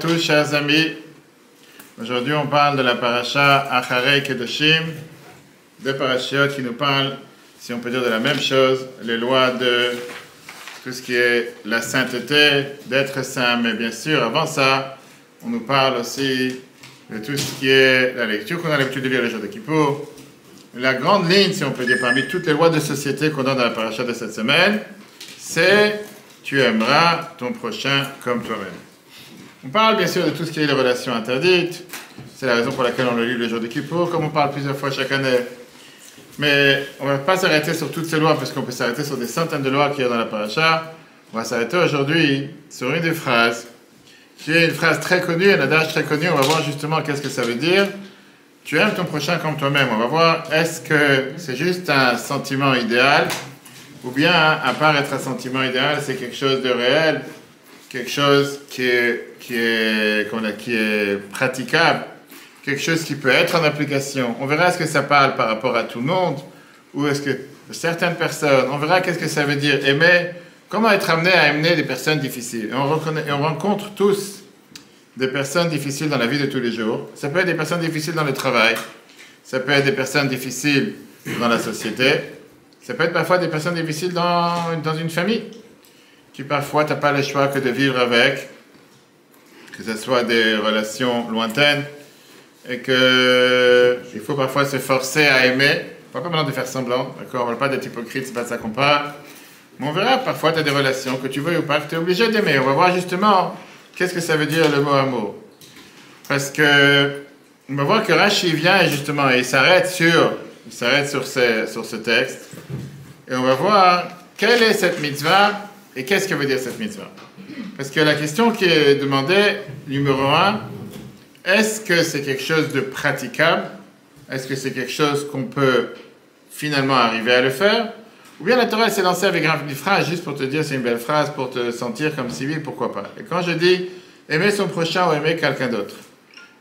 tous, chers amis. Aujourd'hui, on parle de la paracha Acharei Kedoshim, deux parachiotes qui nous parlent, si on peut dire, de la même chose, les lois de tout ce qui est la sainteté, d'être saint. Mais bien sûr, avant ça, on nous parle aussi de tout ce qui est la lecture qu'on a l'habitude de lire le jour de Kippour. La grande ligne, si on peut dire, parmi toutes les lois de société qu'on donne dans la paracha de cette semaine, c'est « Tu aimeras ton prochain comme toi-même ». On parle bien sûr de tout ce qui est les relations interdites. C'est la raison pour laquelle on le lit le jour de Kippour, comme on parle plusieurs fois chaque année. Mais on ne va pas s'arrêter sur toutes ces lois, parce qu'on peut s'arrêter sur des centaines de lois qu'il y a dans la paracha. On va s'arrêter aujourd'hui sur une des phrases, qui est une phrase très connue, un adage très connu. On va voir justement qu'est-ce que ça veut dire. Tu aimes ton prochain comme toi-même. On va voir, est-ce que c'est juste un sentiment idéal, ou bien, à part être un sentiment idéal, c'est quelque chose de réel, quelque chose qui est praticable, quelque chose qui peut être en application. On verra est-ce que ça parle par rapport à tout le monde, ou est-ce que certaines personnes, on verra qu'est-ce que ça veut dire aimer, comment être amené à aimer des personnes difficiles. Et on rencontre tous des personnes difficiles dans la vie de tous les jours. Ça peut être des personnes difficiles dans le travail, ça peut être des personnes difficiles dans la société, ça peut être parfois des personnes difficiles dans une famille, qui parfois tu n'as pas le choix que de vivre avec, que ce soit des relations lointaines, et qu'il faut parfois se forcer à aimer. On ne parle pas maintenant de faire semblant, d'accord? On ne parle pas d'être hypocrite, c'est pas de ça qu'on parle. Mais on verra, parfois tu as des relations que tu veux ou pas, que tu es obligé d'aimer. On va voir justement qu'est-ce que ça veut dire le mot amour. Parce que on va voir que Rashi vient et justement, il s'arrête sur ce texte. Et on va voir quelle est cette mitzvah et qu'est-ce que veut dire cette mitzvah. Parce que la question qui est demandée, numéro 1, est-ce que c'est quelque chose de praticable? Est-ce que c'est quelque chose qu'on peut finalement arriver à le faire? Ou bien la Torah s'est lancée avec une phrase juste pour te dire c'est une belle phrase, pour te sentir comme civil, pourquoi pas? Et quand je dis aimer son prochain ou aimer quelqu'un d'autre,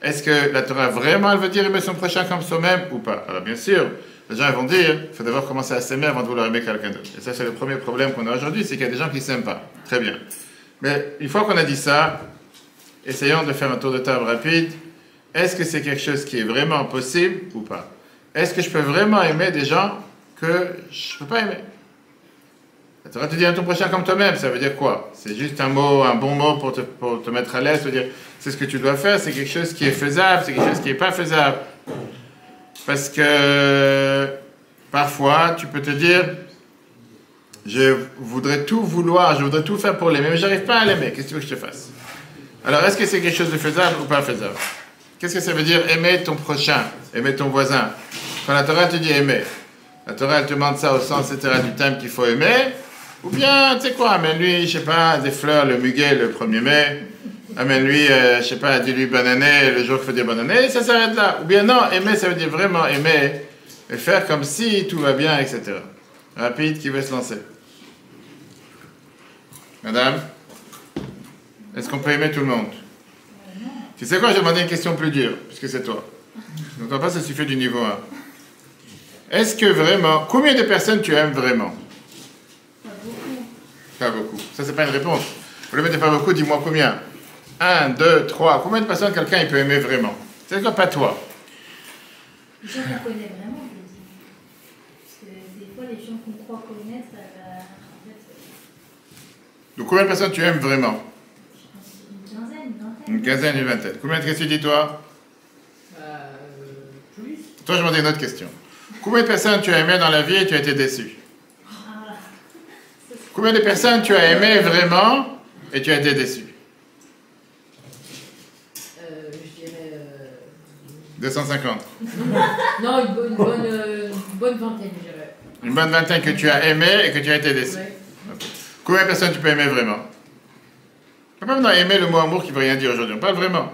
est-ce que la Torah vraiment elle veut dire aimer son prochain comme soi-même ou pas? Alors bien sûr, les gens vont dire il faut d'abord commencer à s'aimer avant de vouloir aimer quelqu'un d'autre. Et ça c'est le premier problème qu'on a aujourd'hui, c'est qu'il y a des gens qui ne s'aiment pas. Très bien. Mais une fois qu'on a dit ça, essayons de faire un tour de table rapide. Est-ce que c'est quelque chose qui est vraiment possible ou pas? Est-ce que je peux vraiment aimer des gens que je ne peux pas aimer? La Torah te dit à ton prochain comme toi-même, ça veut dire quoi? C'est juste un bon mot pour te mettre à l'aise, dire c'est ce que tu dois faire, c'est quelque chose qui est faisable, c'est quelque chose qui n'est pas faisable. Parce que parfois, tu peux te dire, je voudrais tout vouloir, je voudrais tout faire pour l'aimer, mais je n'arrive pas à l'aimer, qu'est-ce que tu veux que je te fasse? Alors, est-ce que c'est quelque chose de faisable ou pas faisable? Qu'est-ce que ça veut dire aimer ton prochain, aimer ton voisin? Quand la Torah te dit aimer, la Torah elle te demande ça au sens etc. du thème qu'il faut aimer, ou bien, tu sais quoi, amène-lui, je sais pas, des fleurs le muguet le 1er mai, amène-lui, je sais pas, dis-lui bonne année le jour qu'il faut dire bonne année, et ça s'arrête là. Ou bien non, aimer ça veut dire vraiment aimer, et faire comme si tout va bien, etc. Rapide, qui veut se lancer? Madame? Est-ce qu'on peut aimer tout le monde? Tu sais quoi, je vais demander une question plus dure, puisque c'est toi. Je n'entends pas, ça suffit du niveau 1. Est-ce que vraiment, combien de personnes tu aimes vraiment? Pas beaucoup. Ça, c'est pas une réponse. Vous le mettez pas beaucoup, dis-moi combien. 1, 2, 3. Combien de personnes quelqu'un il peut aimer vraiment? C'est quoi, pas toi? Les gens qu'on connaît vraiment, je dis. Parce que des fois, les gens qu'on croit connaître, en fait... Donc, combien de personnes tu aimes vraiment? Une quinzaine, une vingtaine. Une quinzaine, une vingtaine. Combien de questions tu dis, toi? Plus. Toi, je vais demander une autre question. Combien de personnes tu as aimé dans la vie et tu as été déçu? Combien de personnes tu as aimé vraiment et tu as été déçu? Je dirais... 250. Non, une bonne vingtaine, je dirais. Une bonne vingtaine que tu as aimé et que tu as été déçu. Ouais. Okay. Combien de personnes tu peux aimer vraiment? On ne peut pas maintenant aimer le mot amour qui ne veut rien dire aujourd'hui. On parle vraiment.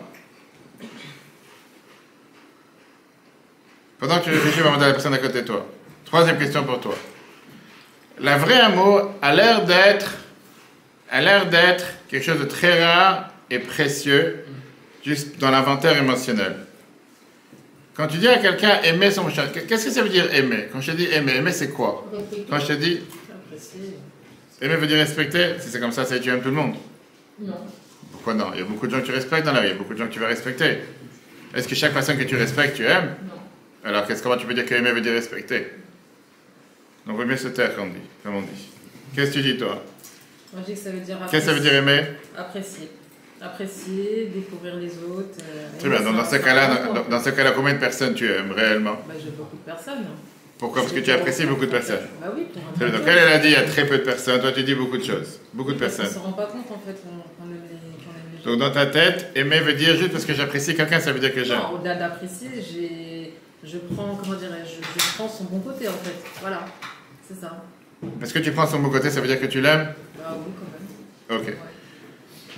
Pendant que tu réfléchis, on va demander à la personne à côté de toi. Troisième question pour toi. La vraie amour a l'air d'être quelque chose de très rare et précieux, juste dans l'inventaire émotionnel. Quand tu dis à quelqu'un aimer son prochain, qu'est-ce que ça veut dire aimer? Quand je te dis aimer c'est quoi? Quand je te dis aimer veut dire respecter, si c'est comme ça, c'est tu aimes tout le monde. Non. Pourquoi non? Il y a beaucoup de gens que tu respectes dans la vie, il y a beaucoup de gens que tu vas respecter. Est-ce que chaque personne que tu respectes, tu aimes? Non. Alors, comment tu peux dire qu'aimer veut dire respecter? Donc, il vaut mieux se taire, comme on dit. Qu'est-ce que tu dis, toi? Moi, je dis que ça veut dire apprécier. Qu'est-ce que ça veut dire aimer? Apprécier. Apprécier, découvrir les autres. Très bien. Donc, dans ce cas-là, combien de personnes tu aimes réellement? Bah, j'ai beaucoup de personnes. Pourquoi? Parce que tu apprécies beaucoup de personnes. Bah oui, pour Très bien. Donc, elle a dit il y a très peu de personnes. Toi, tu dis beaucoup de choses. Beaucoup de personnes. On ne se rend pas compte, en fait, qu'on aime les gens. Donc, dans ta tête, aimer veut dire juste parce que j'apprécie quelqu'un, ça veut dire que j'aime. Non, au-delà d'apprécier, je prends, comment dirais-je, je prends son bon côté, en fait. Voilà, c'est ça. Parce que tu prends son bon côté, ça veut dire que tu l'aimes? Bah oui, quand même. Ok. Ouais.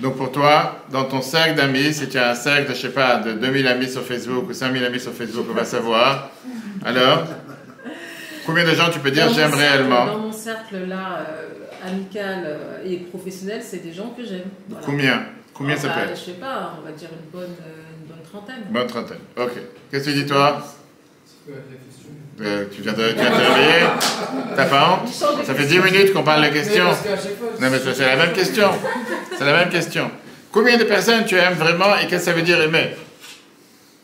Donc pour toi, dans ton cercle d'amis, si tu as un cercle de, je sais pas, de 2000 amis sur Facebook ou 5000 amis sur Facebook, on va savoir. Alors, combien de gens tu peux dire j'aime réellement? Dans mon cercle là, amical et professionnel, c'est des gens que j'aime. Voilà. Combien ça peut être? Je sais pas, on va dire une bonne trentaine. Bonne trentaine. Ok. Qu'est-ce que tu dis toi? C'est quoi la question? Tu viens de te réveiller? T'as pas honte? Ça fait 10 minutes qu'on parle de la question. Non mais c'est la même question. C'est la même question. Combien de personnes tu aimes vraiment et qu'est-ce que ça veut dire aimer?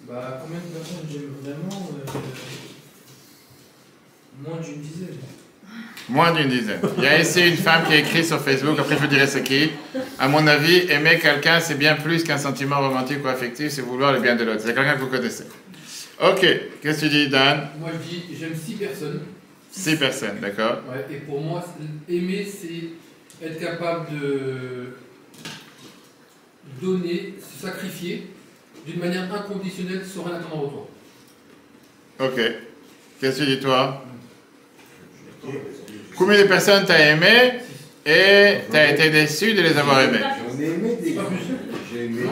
Bah, combien de personnes j'aime vraiment? Moins d'une dizaine. Moins d'une dizaine. Il y a ici une femme qui a écrit sur Facebook, après je vous dirai c'est qui. À mon avis, aimer quelqu'un, c'est bien plus qu'un sentiment romantique ou affectif, c'est vouloir le bien de l'autre. C'est quelqu'un que vous connaissez. Ok, qu'est-ce que tu dis, Dan? Moi, je dis, j'aime 6 personnes. 6 personnes, d'accord. Ouais, et pour moi, aimer, c'est être capable de donner, se sacrifier d'une manière inconditionnelle sans rien attendre en retour. Ok. Qu'est-ce que tu dis, toi? Combien de personnes t'as aimé et t'as été déçu de les avoir aimées? J'en ai aimé des J'ai aimé des...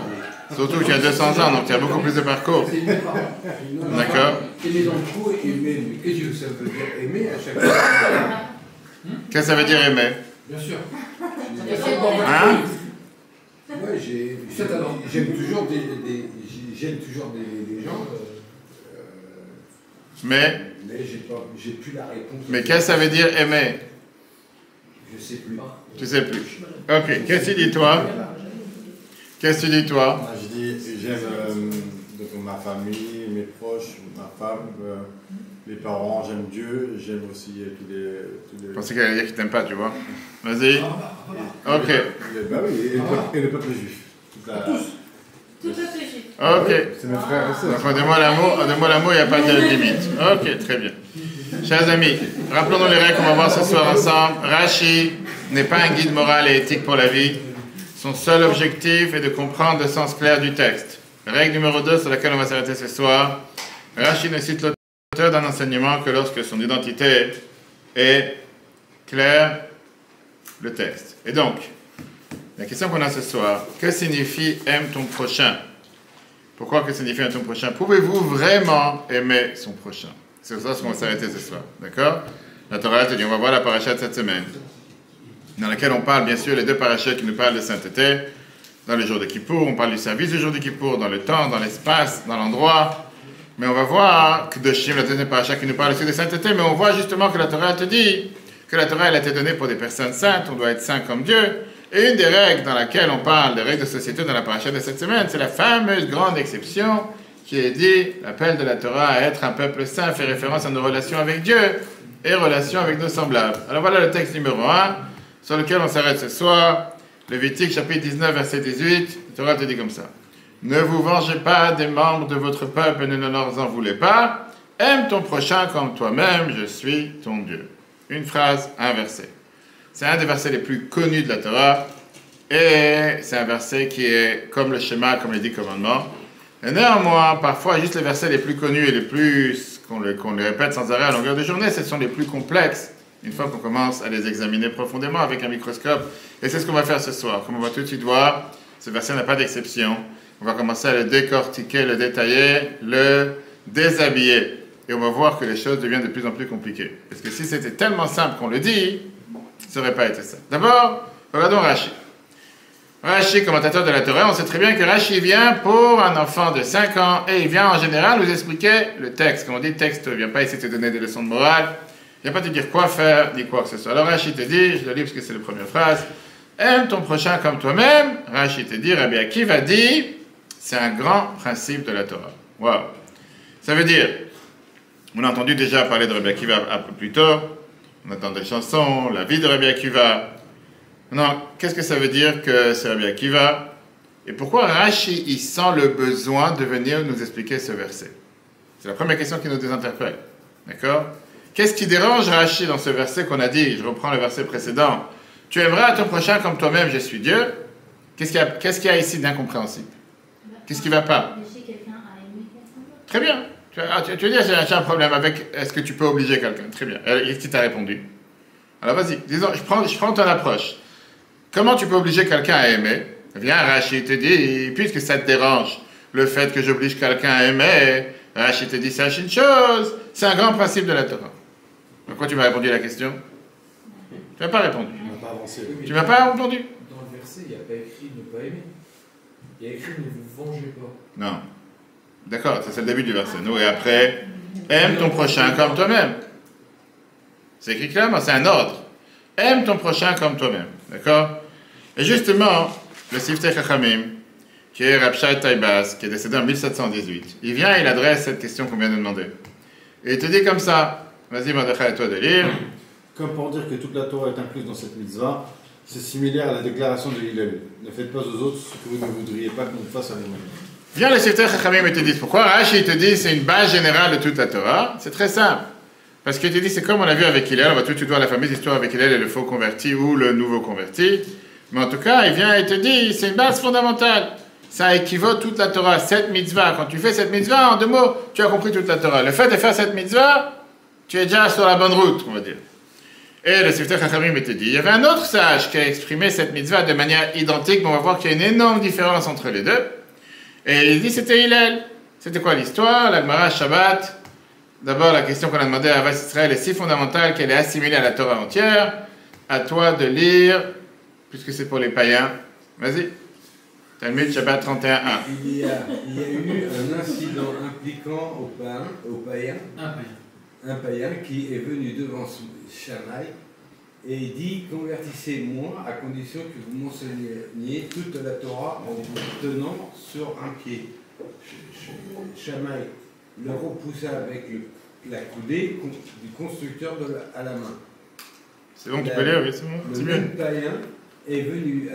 Surtout que tu as 200 ans, donc tu as beaucoup plus de parcours. C'est aimer par D'accord. Aimer dans le coup et aimer. Qu'est-ce que ça veut dire aimer à chaque fois? Qu'est-ce que ça veut dire aimer? Bien sûr. Hein? Ouais, j'aime toujours des gens. Mais j'ai plus la réponse. qu'est-ce que ça veut dire aimer? Je sais plus. Tu sais plus. Ok, qu'est-ce que tu dis, toi? Qu'est-ce que tu dis, toi? Moi, je dis, j'aime ma famille, mes proches, ma femme, les parents, j'aime Dieu, j'aime aussi tous les... Je pensais qu'elle allait dire qu'il t'aime pas, tu vois. Vas-y. Ok. Bah oui, et le peuple juif. Tout à fait juste. Ok. C'est mes frères et sœurs. Donc, en deux mots, l'amour, il n'y a pas de limite. Ok, très bien. Chers amis, rappelons-nous les règles qu'on va voir ce soir ensemble. Rashi n'est pas un guide moral et éthique pour la vie. Son seul objectif est de comprendre le sens clair du texte. Règle numéro 2 sur laquelle on va s'arrêter ce soir. Rashi ne cite l'auteur d'un enseignement que lorsque son identité est claire, le texte. Et donc, la question qu'on a ce soir, que signifie « aime ton prochain » ? Pourquoi que signifie « aime ton prochain » ? Pouvez-vous vraiment aimer son prochain ? C'est ça qu'on va s'arrêter ce soir, d'accord ? La Torah te dit, on va voir la paracha de cette semaine, dans laquelle on parle, bien sûr, les deux parachas qui nous parlent de sainteté. Dans le jour de Kippour, on parle du service du jour de Kippour, dans le temps, dans l'espace, dans l'endroit. Mais on va voir que de Shim, la deuxième paracha qui nous parle aussi de sainteté, mais on voit justement que la Torah te dit que la Torah, elle a été donnée pour des personnes saintes, on doit être saint comme Dieu. Et une des règles dans laquelle on parle, des règles de société dans la paracha de cette semaine, c'est la fameuse grande exception qui est dit, l'appel de la Torah à être un peuple saint fait référence à nos relations avec Dieu et relations avec nos semblables. Alors voilà le texte numéro 1, sur lequel on s'arrête ce soir. Lévitique chapitre 19, verset 18, la Torah te dit comme ça. Ne vous vengez pas des membres de votre peuple et ne leur en voulez pas. Aime ton prochain comme toi-même, je suis ton Dieu. Une phrase, un verset. C'est un des versets les plus connus de la Torah et c'est un verset qui est comme le schéma, comme les 10 commandements. Et néanmoins, parfois, juste les versets les plus connus et les plus qu'on les répète sans arrêt à longueur de journée, ce sont les plus complexes, une fois qu'on commence à les examiner profondément avec un microscope. Et c'est ce qu'on va faire ce soir. Comme on va tout de suite voir, ce verset n'a pas d'exception. On va commencer à le décortiquer, le détailler, le déshabiller. Et on va voir que les choses deviennent de plus en plus compliquées. Parce que si c'était tellement simple qu'on le dit, ça n'aurait pas été ça. D'abord, regardons Rashi. Rashi, commentateur de la Torah, on sait très bien que Rashi vient pour un enfant de 5 ans et il vient en général nous expliquer le texte. Quand on dit texte, il ne vient pas essayer de te donner des leçons de morale, il ne vient pas te dire quoi faire, ni quoi que ce soit. Alors Rashi te dit, je le lis parce que c'est la première phrase, Aime ton prochain comme toi-même. Rashi te dit, Rabbi Akiva dit, c'est un grand principe de la Torah. Wow. Ça veut dire, on a entendu déjà parler de Rabbi Akiva un peu plus tôt, on entend des chansons, la vie de Rabbi Akiva. Non, qu'est-ce que ça veut dire que c'est Rabbi Akiva? Et pourquoi Rashi, il sent le besoin de venir nous expliquer ce verset? C'est la première question qui nous désinterpelle. D'accord? Qu'est-ce qui dérange Rashi dans ce verset qu'on a dit? Je reprends le verset précédent. Tu aimeras ton prochain comme toi-même, je suis Dieu. Qu'est-ce qu'il y a ici d'incompréhensible? Qu'est-ce qui ne va pas? Très bien. Tu veux dire, j'ai un problème avec est-ce que tu peux obliger quelqu'un? Très bien. Qu'est-ce qui t'a répondu? Alors vas-y, disons, je prends ton approche. Comment tu peux obliger quelqu'un à aimer? Viens, Rashi te dit, puisque ça te dérange, le fait que j'oblige quelqu'un à aimer, Rashi te dit, sache une chose, c'est un grand principe de la Torah. Pourquoi tu m'as répondu à la question? Tu n'as pas répondu. Tu m'as pas répondu. Dans le verset, il n'y a pas écrit ne pas aimer. Il y a écrit ne vous vengez pas. Non. D'accord, ça c'est le début du verset. Nous, et après, aime ton prochain comme toi-même. C'est écrit clairement, c'est un ordre. Aime ton prochain comme toi-même. D'accord? Et justement, le Siftei Chachamim, qui est Rav Shai Taibas, qui est décédé en 1718, il vient et il adresse cette question qu'on vient de demander. Et il te dit comme ça, vas-y Mordechai, à toi de lire. Comme pour dire que toute la Torah est incluse dans cette mitzvah, c'est similaire à la déclaration de Hillel. Ne faites pas aux autres ce que vous ne voudriez pas qu'on fasse à vous-même. Viens le Siftei Chachamim et te dit pourquoi Rashi te dit c'est une base générale de toute la Torah. C'est très simple. Parce qu'il te dit c'est comme on a vu avec Hillel, on va tout de suite voir la fameuse histoire avec Hillel et le faux converti ou le nouveau converti. Mais en tout cas, il vient et te dit c'est une base fondamentale. Ça équivaut toute la Torah, cette mitzvah. Quand tu fais cette mitzvah, en deux mots, tu as compris toute la Torah. Le fait de faire cette mitzvah, tu es déjà sur la bonne route, on va dire. Et le Siftei Chachamim te dit, il y avait un autre sage qui a exprimé cette mitzvah de manière identique, mais on va voir qu'il y a une énorme différence entre les deux. Et il dit c'était Hillel. C'était quoi l'histoire? La Gemara Shabbat. D'abord, la question qu'on a demandé à Avas Israël est si fondamentale qu'elle est assimilée à la Torah entière. À toi de lire, puisque c'est pour les païens. Vas-y. Talmud Shabbat 31.1. Il y a eu un incident impliquant un païen qui est venu devant Shammai et il dit convertissez-moi à condition que vous m'enseigniez toute la Torah en vous tenant sur un pied. Shammai le repoussa avec la coudée du constructeur à la main. C'est bon, tu peux lire, oui, c'est bon. Le même païen est venu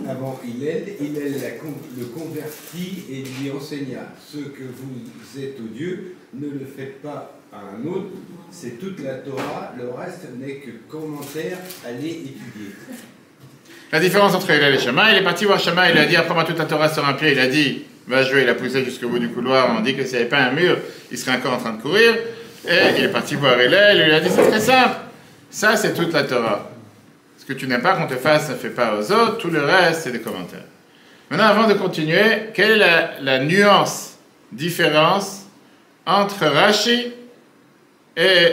avant Hillel. Hillel le convertit et lui enseigna ce que vous êtes au Dieu, ne le faites pas à un autre, c'est toute la Torah, le reste n'est que commentaire, allez étudier. La différence entre Hillel et Shammai, il est parti voir Shammai, il a dit apprends-moi toute la Torah sur un pied, il a dit va jouer, il a poussé jusqu'au bout du couloir, on dit que s'il n'y avait pas un mur, il serait encore en train de courir, et il est parti voir Hillel, il lui a dit c'est très simple, ça c'est toute la Torah. Ce que tu n'aimes pas qu'on te fasse, ne fais pas aux autres, tout le reste c'est des commentaires. Maintenant, avant de continuer, quelle est la nuance, différence entre Rashi et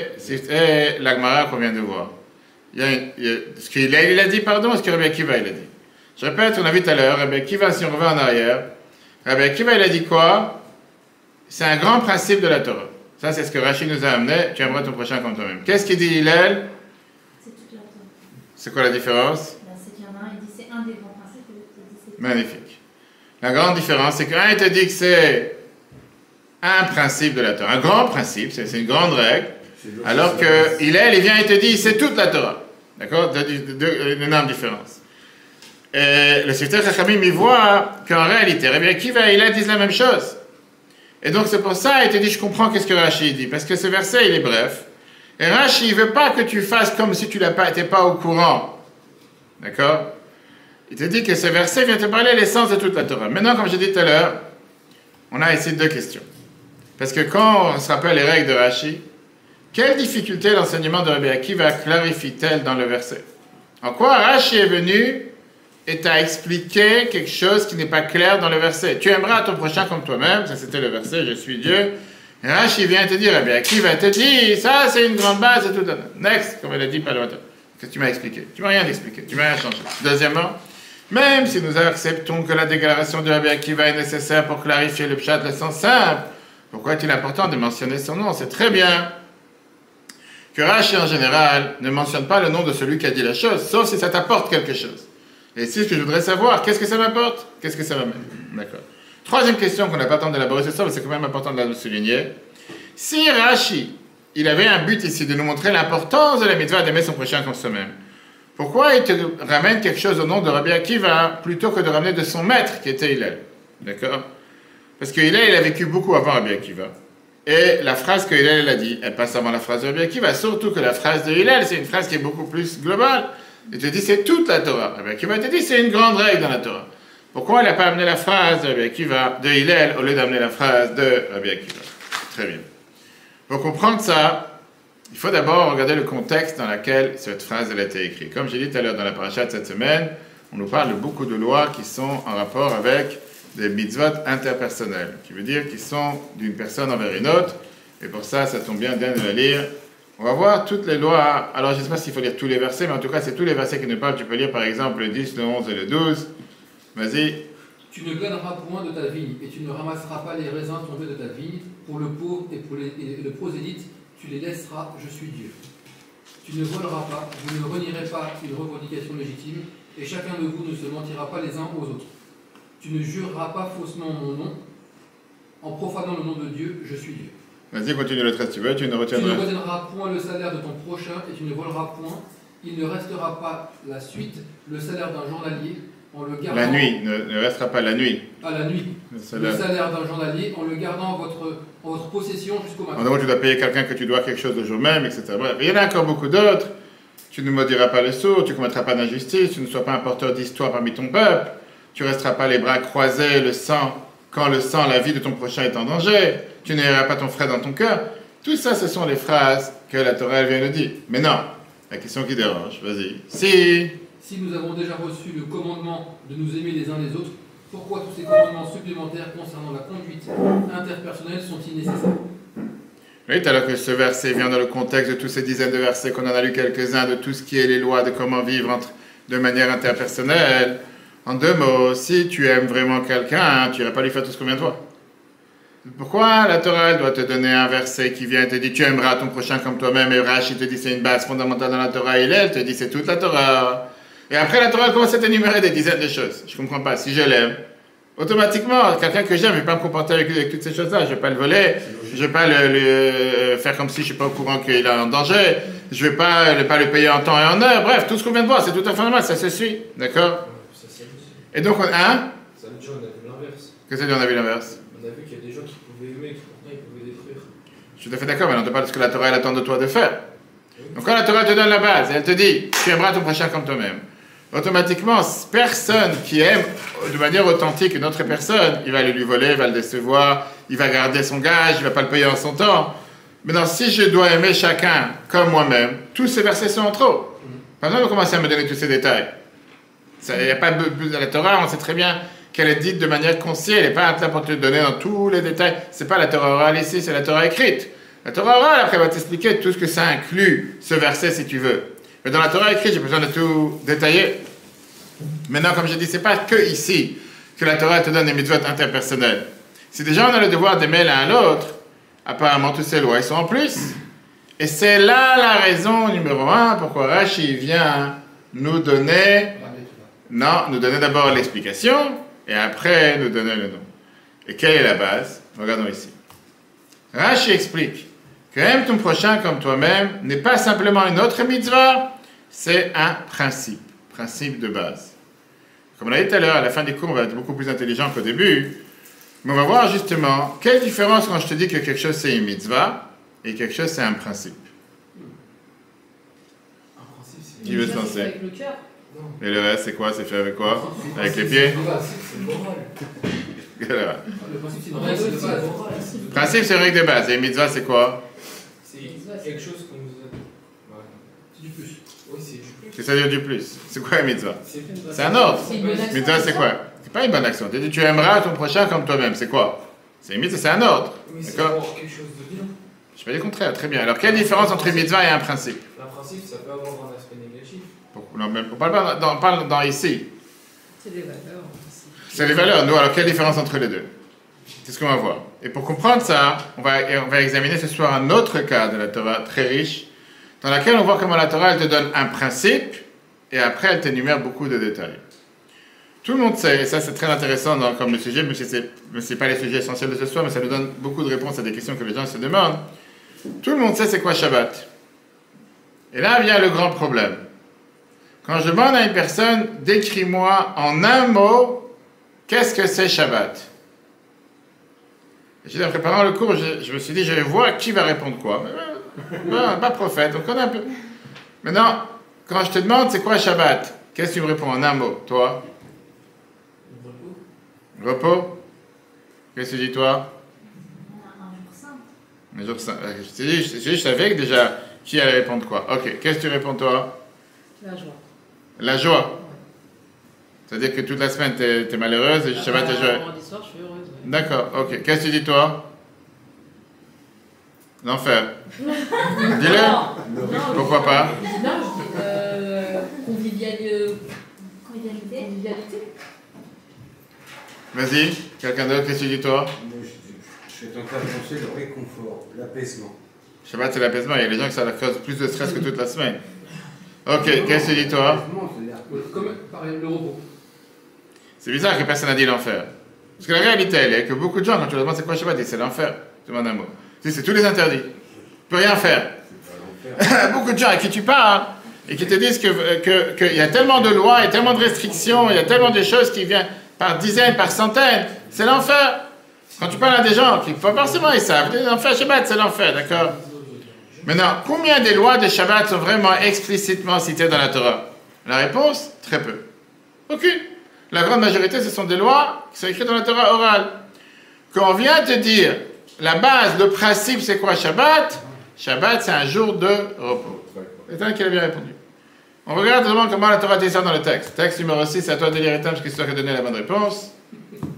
la Gemara qu'on vient de voir? Ce qu'il a dit, pardon, ce que Rabbi Akiva il a dit. Je répète, on a vu tout à l'heure, Rabbi Akiva, si on revient en arrière, Rabbi Akiva il a dit quoi? C'est un grand principe de la Torah. Ça, c'est ce que Rashi nous a amené, tu aimeras ton prochain comme toi-même. Qu'est-ce qu'il dit Hillel? C'est toute la Torah. C'est quoi la différence? C'est qu'il y en a un, il dit c'est un des grands principes, et l'autre il dit c'est... Magnifique. La grande différence, c'est qu'un, il te dit que c'est un principe de la Torah, un grand principe, c'est une grande règle, alors que Hillel, il vient et te dit c'est toute la Torah. D'accord? Une énorme différence. Et le Siftei Chachamim, il voit qu'en réalité, Rabbi Akiva et Hillel disent la même chose. Et donc c'est pour ça, il te dit je comprends qu'est-ce que Rashi dit, parce que ce verset, il est bref. Et Rashi, il ne veut pas que tu fasses comme si tu n'étais pas au courant. D'accord? Il te dit que ce verset vient te parler de l'essence de toute la Torah. Maintenant, comme j'ai dit tout à l'heure, on a ici deux questions. Parce que quand on se rappelle les règles de Rashi, quelle difficulté l'enseignement de Rabbi Akiva clarifie-t-elle dans le verset? En quoi Rashi est venu et t'a expliqué quelque chose qui n'est pas clair dans le verset? Tu aimeras ton prochain comme toi-même, ça c'était le verset, je suis Dieu. Et Rashi vient te dire, Rabbi Akiva te dit, ça c'est une grande base et tout. Next, comme elle a dit pas longtemps. Qu'est-ce que tu m'as expliqué? Tu m'as rien expliqué, tu m'as rien changé. Deuxièmement, même si nous acceptons que la déclaration de Rabbi Akiva est nécessaire pour clarifier le pshat, le sens simple, pourquoi est-il important de mentionner son nom? C'est très bien que Rashi en général ne mentionne pas le nom de celui qui a dit la chose, sauf si ça t'apporte quelque chose. Et ici, ce que je voudrais savoir, qu'est-ce que ça m'apporte? Qu'est-ce que ça m'amène? D'accord. Troisième question qu'on n'a pas le temps d'élaborer ce soir, mais c'est quand même important de la souligner. Si Rashi, il avait un but ici de nous montrer l'importance de la mitzvah d'aimer son prochain comme soi-même, pourquoi il te ramène quelque chose au nom de Rabbi Akiva plutôt que de ramener de son maître qui était Hillel? D'accord? Parce que Hillel, il a vécu beaucoup avant Rabbi Akiva. Et la phrase que Hillel a dit, elle passe avant la phrase de Rabbi Akiva, surtout que la phrase de Hillel, c'est une phrase qui est beaucoup plus globale. Il te dit c'est toute la Torah. Rabbi Akiva te dit c'est une grande règle dans la Torah. Pourquoi il n'a pas amené la phrase de Rabbi Akiva, de Hillel, au lieu d'amener la phrase de Rabbi Akiva? Très bien. Pour comprendre ça, il faut d'abord regarder le contexte dans lequel cette phrase elle a été écrite. Comme j'ai dit tout à l'heure dans la paracha de cette semaine, on nous parle de beaucoup de lois qui sont en rapport avec des mitzvot interpersonnels, qui veut dire qu'ils sont d'une personne envers une autre, et pour ça, ça tombe bien de la lire. On va voir toutes les lois, alors je ne sais pas s'il faut lire tous les versets, mais en tout cas, c'est tous les versets qui nous parlent. Tu peux lire par exemple le 10, le 11 et le 12. Vas-y. Tu ne glaneras point de ta vigne, et tu ne ramasseras pas les raisins tombés de ta vigne. Pour le pauvre et pour le prosélyte, tu les laisseras, je suis Dieu. Tu ne voleras pas, vous ne renierez pas une revendication légitime, et chacun de vous ne se mentira pas les uns aux autres. Tu ne jureras pas faussement mon nom, en profanant le nom de Dieu, je suis Dieu. Vas-y, continue le trait si tu veux, tu ne retiendras point le salaire de ton prochain, et tu ne voleras point. Il ne restera pas la suite, le salaire d'un journalier, en le gardant... La nuit, ne restera pas la nuit. Ah, la nuit. Le salaire d'un journalier, en le gardant en votre possession jusqu'au matin. En gros, tu dois payer quelqu'un que tu dois quelque chose le jour même, etc. Bref, il y en a encore beaucoup d'autres. Tu ne maudiras pas le sourd, tu ne commettras pas d'injustice, tu ne sois pas un porteur d'histoire parmi ton peuple, tu ne resteras pas les bras croisés, le sang, quand le sang, la vie de ton prochain est en danger, tu n'aimeras pas ton frère dans ton cœur. Tout ça, ce sont les phrases que la Torah elle vient nous dire. Mais non, la question qui dérange, vas-y. Si nous avons déjà reçu le commandement de nous aimer les uns les autres, pourquoi tous ces commandements supplémentaires concernant la conduite interpersonnelle sont-ils nécessaires? Oui, alors que ce verset vient dans le contexte de toutes ces dizaines de versets qu'on en a lu quelques-uns, de tout ce qui est les lois de comment vivre de manière interpersonnelle. En deux mots, si tu aimes vraiment quelqu'un, tu n'irais pas lui faire tout ce qu'on vient de toi. Pourquoi la Torah doit te donner un verset qui vient et te dit tu aimeras ton prochain comme toi-même, et Rashi te dit c'est une base fondamentale dans la Torah, et elle te dit c'est toute la Torah. Et après la Torah commence à t'énumérer des dizaines de choses. Je ne comprends pas. Si je l'aime, automatiquement, quelqu'un que j'aime, je ne vais pas me comporter avec toutes ces choses-là. Je ne vais pas le voler, je ne vais pas le faire comme si je ne suis pas au courant qu'il est en danger, je ne vais pas le payer en temps et en heure. Bref, tout ce qu'on vient de voir, c'est tout à fait normal, ça se suit. D'accord? Et donc, Ça, on a vu l'inverse. Qu'est-ce qu'on a vu l'inverse? On a vu qu'il y a des gens qui pouvaient aimer, qui pourtant ils pouvaient détruire. Je suis tout à fait d'accord, mais on ne te parle de ce que la Torah elle attend de toi de faire. Donc quand la Torah te donne la base, elle te dit tu aimeras ton prochain comme toi-même. Automatiquement, personne qui aime de manière authentique une autre personne, il va lui voler, il va le décevoir, il va garder son gage, il ne va pas le payer en son temps. Maintenant, si je dois aimer chacun comme moi-même, tous ces versets sont en trop. Pas besoin de commencer à me donner tous ces détails. Il n'y a pas de la Torah, on sait très bien qu'elle est dite de manière concise, elle n'est pas là pour te donner dans tous les détails. Ce n'est pas la Torah orale ici, c'est la Torah écrite. La Torah orale, après, elle va t'expliquer tout ce que ça inclut, ce verset, si tu veux. Mais dans la Torah écrite, j'ai besoin de tout détailler. Maintenant, comme je dis, ce n'est pas que ici que la Torah te donne des mitzvot interpersonnels. Si déjà on a le devoir d'aimer l'un l'autre, apparemment toutes ces lois, ils sont en plus. Et c'est là la raison numéro 1 pourquoi Rashi vient nous donner d'abord l'explication, et après nous donner le nom. Et quelle est la base? Regardons ici. Rashi explique que aime ton prochain comme toi-même n'est pas simplement une autre mitzvah, c'est un principe de base. Comme on l'a dit tout à l'heure, à la fin du cours, on va être beaucoup plus intelligent qu'au début, mais on va voir justement quelle différence quand je te dis que quelque chose c'est une mitzvah et quelque chose c'est un principe. Un principe, c'est Qui veut se lancer? Avec le cœur. Et le reste, c'est quoi? C'est fait avec quoi? Avec les pieds? c'est moral. Voilà. Le principe, c'est une règle de base. Principe, c'est une règle de base. Et mitzvah, c'est quoi? C'est quelque chose qu'on nous a dit. Voilà. C'est du plus. Oui, c'est du plus. C'est ça dire du plus. C'est quoi une mitzvah? C'est C'est un ordre. C'est une bonne action. Mitzvah, c'est quoi? C'est pas une bonne action. Tu dis tu aimeras ton prochain comme toi-même. C'est quoi? C'est une mitzvah, c'est un ordre. Oui, c'est D'accord? avoir quelque chose de bien. Je fais le contraire. Très bien. Alors, quelle différence entre une mitzvah et un principe? Un principe, ça peut avoir un aspect négatif. On parle dans ici. C'est des valeurs aussi. C'est les valeurs. Nous, alors, quelle différence entre les deux? C'est ce qu'on va voir. Et pour comprendre ça, on va examiner ce soir un autre cas de la Torah très riche, dans laquelle on voit comment la Torah elle te donne un principe, et après elle t'énumère beaucoup de détails. Tout le monde sait, et ça c'est très intéressant comme sujet, mais ce n'est pas les sujets essentiels de ce soir, mais ça nous donne beaucoup de réponses à des questions que les gens se demandent. Tout le monde sait c'est quoi Shabbat. Et là vient le grand problème. Quand je demande à une personne, décris-moi en un mot, qu'est-ce que c'est Shabbat? En préparant le cours, je me suis dit, je vais voir qui va répondre quoi. Pas prophète, on connaît un peu. Maintenant, quand je te demande c'est quoi Shabbat, qu'est-ce que tu me réponds en un mot, toi? Repos. Qu'est-ce que tu dis toi? Un jour saint. Je savais que déjà qui allait répondre quoi. Ok, qu'est-ce que tu réponds toi? La joie. La joie. C'est-à-dire que toute la semaine t'es malheureuse et Shabbat t'es joyeux. Vendredi soir, je suis heureuse. Ouais. D'accord, ok. Qu'est-ce que tu dis toi? L'enfer. Dis-le. Pourquoi pas? Non, convivialité. Vas-y, quelqu'un d'autre, qu'est-ce que tu dis toi? Moi, je suis tenté de penser le réconfort, l'apaisement. Shabbat c'est l'apaisement, il y a des gens que ça leur cause plus de stress que toute la semaine. Ok, qu'est-ce que tu dis toi? L'apaisement, c'est-à-dire que- Comme pareil, le repos. C'est bizarre que personne n'a dit l'enfer. Parce que la réalité, elle est que beaucoup de gens, quand tu leur demandes c'est quoi Shabbat, ils disent c'est l'enfer. Tu demandes un mot. Tu dis c'est tous les interdits. Tu peux rien faire. Beaucoup de gens à qui tu parles et qui te disent qu'il y a tellement de lois, il y a tellement de restrictions, il y a tellement de choses qui viennent par dizaines, par centaines. C'est l'enfer. Quand tu parles à des gens qui pas forcément ils savent, l'enfer Shabbat, c'est l'enfer, d'accord? Maintenant, combien des lois de Shabbat sont vraiment explicitement citées dans la Torah? La réponse, très peu. Aucune. La grande majorité, ce sont des lois qui sont écrites dans la Torah orale. Quand on vient te dire, la base, le principe, c'est quoi Shabbat? Shabbat, c'est un jour de repos. C'est un qui a bien répondu. On regarde vraiment comment la Torah dit ça dans le texte. Texte numéro 6, c'est à toi de lire et parce que c'est toi qui as donné la bonne réponse.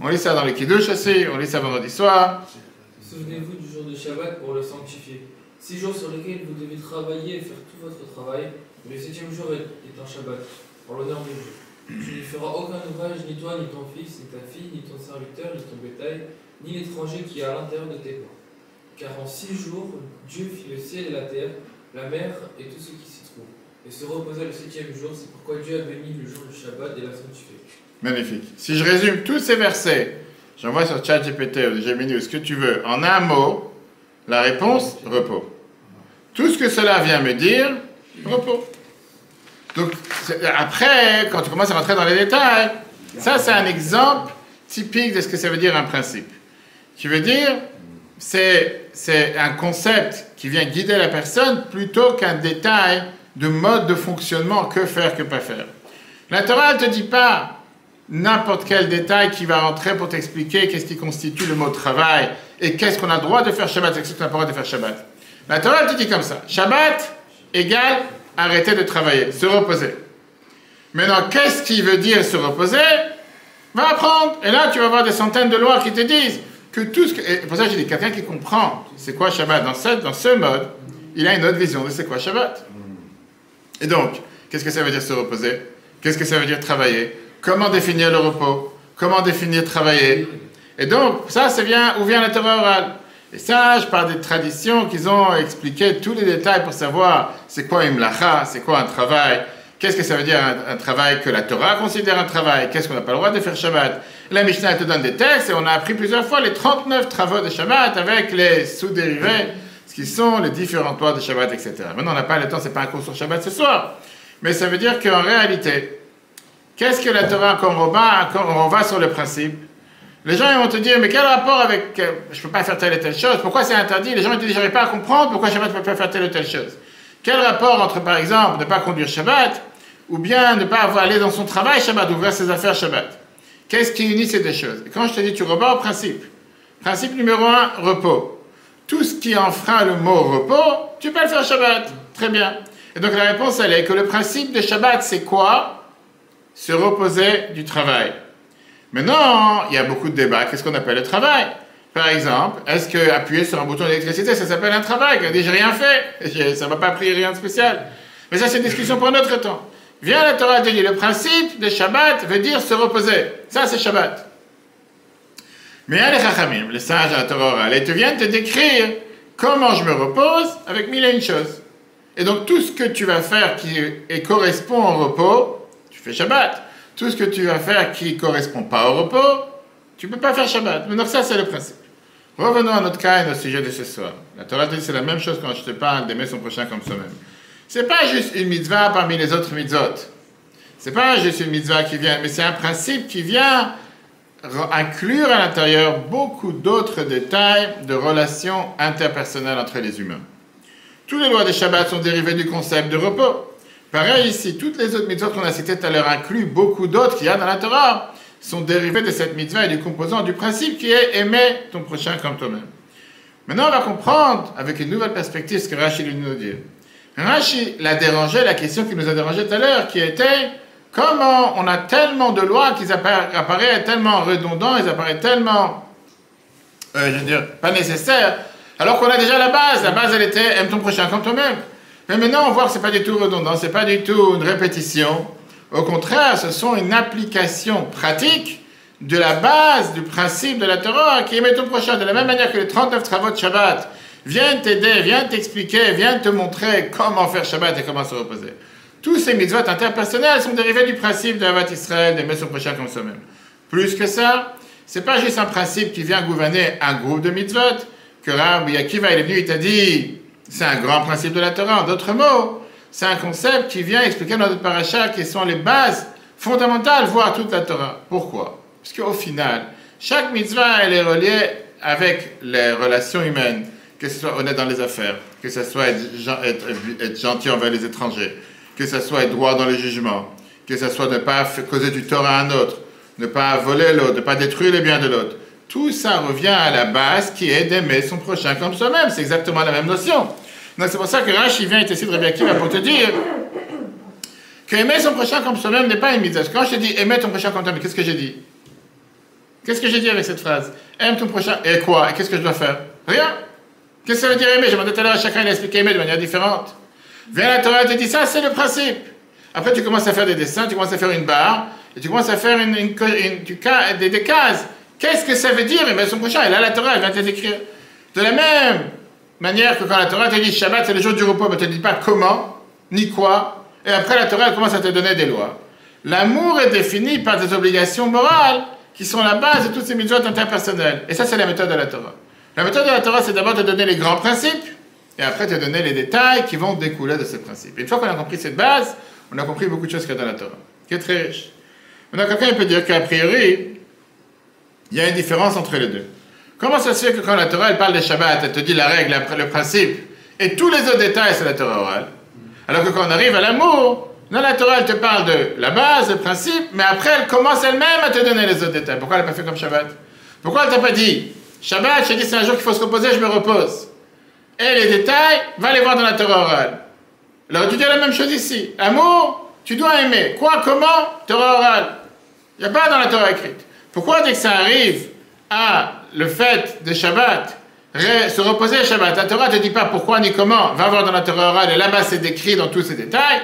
On lit ça dans le Kiddush aussi, on lit ça vendredi soir. Souvenez-vous du jour de Shabbat pour le sanctifier. 6 jours sur lesquels vous devez travailler et faire tout votre travail. Le 7e jour est un Shabbat, pour l'honneur de Dieu. Tu ne feras aucun ouvrage, ni toi, ni ton fils, ni ta fille, ni ton serviteur, ni ton bétail, ni l'étranger qui est à l'intérieur de tes portes. Car en 6 jours, Dieu fit le ciel et la terre, la mer et tout ce qui s'y trouve. Et se reposa le 7e jour, c'est pourquoi Dieu a béni le jour du Shabbat et l'a sanctifié. Magnifique. Si je résume tous ces versets, j'envoie sur ChatGPT ou Gemini ou ce que tu veux, en un mot, la réponse, repos. Tout ce que cela vient me dire, repos. Donc, après, quand tu commences à rentrer dans les détails, ça c'est un exemple typique de ce que ça veut dire un principe. Qui veut dire, c'est un concept qui vient guider la personne plutôt qu'un détail de mode de fonctionnement, que faire, que pas faire. La Torah ne te dit pas n'importe quel détail qui va rentrer pour t'expliquer qu'est-ce qui constitue le mot travail et qu'est-ce qu'on a le droit de faire Shabbat et qu'est-ce qu'on n'a pas le droit de faire Shabbat. La Torah elle te dit comme ça, Shabbat égale arrêter de travailler, se reposer. Maintenant, qu'est-ce qui veut dire se reposer? Va apprendre. Et là, tu vas avoir des centaines de lois qui te disent que tout ce que... Et pour ça, j'ai dit, quelqu'un qui comprend c'est quoi Shabbat dans ce mode, il a une autre vision de c'est quoi Shabbat. Et donc, qu'est-ce que ça veut dire se reposer? Qu'est-ce que ça veut dire travailler? Comment définir le repos? Comment définir travailler? Et donc, ça, c'est où vient la Torah orale. Et ça, je parle des traditions qu'ils ont expliqué tous les détails pour savoir c'est quoi une mlacha, c'est quoi un travail, qu'est-ce que ça veut dire un travail que la Torah considère un travail, qu'est-ce qu'on n'a pas le droit de faire Shabbat. La Mishnah elle te donne des textes et on a appris plusieurs fois les 39 travaux de Shabbat avec les sous-dérivés, ce qui sont les différents lois de Shabbat, etc. Maintenant, on n'a pas le temps, c'est pas un cours sur Shabbat ce soir. Mais ça veut dire qu'en réalité, qu'est-ce que la Torah, quand on va sur le principe, les gens ils vont te dire, mais quel rapport avec, je ne peux pas faire telle et telle chose, pourquoi c'est interdit? Les gens ils te disent, j'arrive pas à comprendre, pourquoi Shabbat ne peut pas faire telle ou telle chose? Quel rapport entre, par exemple, ne pas conduire Shabbat, ou bien ne pas aller dans son travail Shabbat, ouvrir ses affaires Shabbat? Qu'est-ce qui unit ces deux choses? Et quand je te dis, tu repars au principe. Principe numéro 1, repos. Tout ce qui enfreint le mot repos, tu peux le faire Shabbat. Très bien. Et donc la réponse, elle est que le principe de Shabbat, c'est quoi? Se reposer du travail. Maintenant, il y a beaucoup de débats. Qu'est-ce qu'on appelle le travail? Par exemple, est-ce que appuyer sur un bouton d'électricité, ça s'appelle un travail? Quand on dit j'ai rien fait, ça ne m'a pas pris rien de spécial. Mais ça, c'est une discussion pour un autre temps. Viens la Torah te dit, le principe de Shabbat veut dire se reposer. Ça, c'est Shabbat. Mais il y a les Chachamim, les sages à la Torah orale, ils te viennent te décrire comment je me repose avec mille et une choses. Et donc, tout ce que tu vas faire qui correspond au repos, tu fais Shabbat. Tout ce que tu vas faire qui ne correspond pas au repos, tu ne peux pas faire Shabbat. Mais donc ça, c'est le principe. Revenons à notre cas et au sujet de ce soir. La Torah te dit c'est la même chose quand je te parle d'aimer son prochain comme soi-même. Ce n'est pas juste une mitzvah parmi les autres mitzvot. Ce n'est pas juste une mitzvah qui vient, mais c'est un principe qui vient inclure à l'intérieur beaucoup d'autres détails de relations interpersonnelles entre les humains. Tous les lois des Shabbat sont dérivées du concept de repos. Pareil ici, toutes les autres mitzvot qu'on a citées tout à l'heure incluent beaucoup d'autres qu'il y a dans la Torah sont dérivées de cette mitzvah et du composant du principe qui est aimer ton prochain comme toi-même. Maintenant, on va comprendre avec une nouvelle perspective ce que Rashi lui nous dit. Rashi l'a dérangé, la question qui nous a dérangé tout à l'heure, qui était comment on a tellement de lois qui apparaissent tellement redondants, ils apparaissent tellement, pas nécessaires, alors qu'on a déjà la base. La base, elle était aime ton prochain comme toi-même. Mais maintenant, on voit que ce n'est pas du tout redondant, ce n'est pas du tout une répétition. Au contraire, ce sont une application pratique de la base du principe de la Torah qui aime ton prochain. De la même manière que les 39 travaux de Shabbat viennent t'aider, viennent t'expliquer, viennent te montrer comment faire Shabbat et comment se reposer. Tous ces mitzvot interpersonnels sont dérivés du principe de Ahavat Israël, d'aimer son prochain comme soi-même. Plus que ça, ce n'est pas juste un principe qui vient gouverner un groupe de mitzvot, que Rabbi Akiva il est venu, il t'a dit, c'est un grand principe de la Torah. En d'autres mots, c'est un concept qui vient expliquer dans notre paracha qui sont les bases fondamentales, voire toute la Torah. Pourquoi? Parce qu'au final, chaque mitzvah, elle est reliée avec les relations humaines, que ce soit honnête dans les affaires, que ce soit être gentil envers les étrangers, que ce soit être droit dans le jugement, que ce soit ne pas causer du tort à un autre, ne pas voler l'autre, ne pas détruire les biens de l'autre. Tout ça revient à la base qui est d'aimer son prochain comme soi-même. C'est exactement la même notion. Donc c'est pour ça que Rashi vient ici de Rabbi Akiva pour te dire que aimer son prochain comme soi-même n'est pas une mitzvah. Quand je te dis aimer ton prochain comme toi-même, qu'est-ce que j'ai dit? Qu'est-ce que j'ai dit avec cette phrase? Aime ton prochain. Et quoi? Et qu'est-ce que je dois faire? Rien. Qu'est-ce que ça veut dire aimer? J'ai demandé tout à l'heure à chacun, il a expliqué aimer de manière différente. Viens la Torah et te dit ça, c'est le principe. Après, tu commences à faire des dessins, tu commences à faire une barre, et tu commences à faire des cases. Qu'est-ce que ça veut dire aimer son prochain? Et là, la Torah, elle vient te décrire. De la même manière que quand la Torah te dit Shabbat, c'est le jour du repos, mais elle ne te dit pas comment, ni quoi. Et après, la Torah, elle commence à te donner des lois. L'amour est défini par des obligations morales qui sont la base de toutes ces mitzvot interpersonnelles. Et ça, c'est la méthode de la Torah. La méthode de la Torah, c'est d'abord te donner les grands principes, et après te donner les détails qui vont découler de ces principes. Et une fois qu'on a compris cette base, on a compris beaucoup de choses qu'il y a dans la Torah, qui est très riche. Maintenant, quelqu'un peut dire qu'a priori, il y a une différence entre les deux. Comment ça se fait que quand la Torah elle parle des Shabbat, elle te dit la règle, le principe, et tous les autres détails, c'est la Torah orale. Alors que quand on arrive à l'amour, dans la Torah, elle te parle de la base, le principe, mais après, elle commence elle-même à te donner les autres détails. Pourquoi elle n'a pas fait comme Shabbat? Pourquoi elle t'a pas dit Shabbat, je t'ai dit c'est un jour qu'il faut se reposer, je me repose. Et les détails, va les voir dans la Torah orale. Alors tu dis la même chose ici. Amour, tu dois aimer. Quoi, comment? Torah orale. Il n'y a pas dans la Torah écrite. Pourquoi dès que ça arrive à le fait de Shabbat, se reposer à Shabbat, la Torah ne te dit pas pourquoi ni comment, va voir dans la Torah orale, et là-bas c'est décrit dans tous ces détails,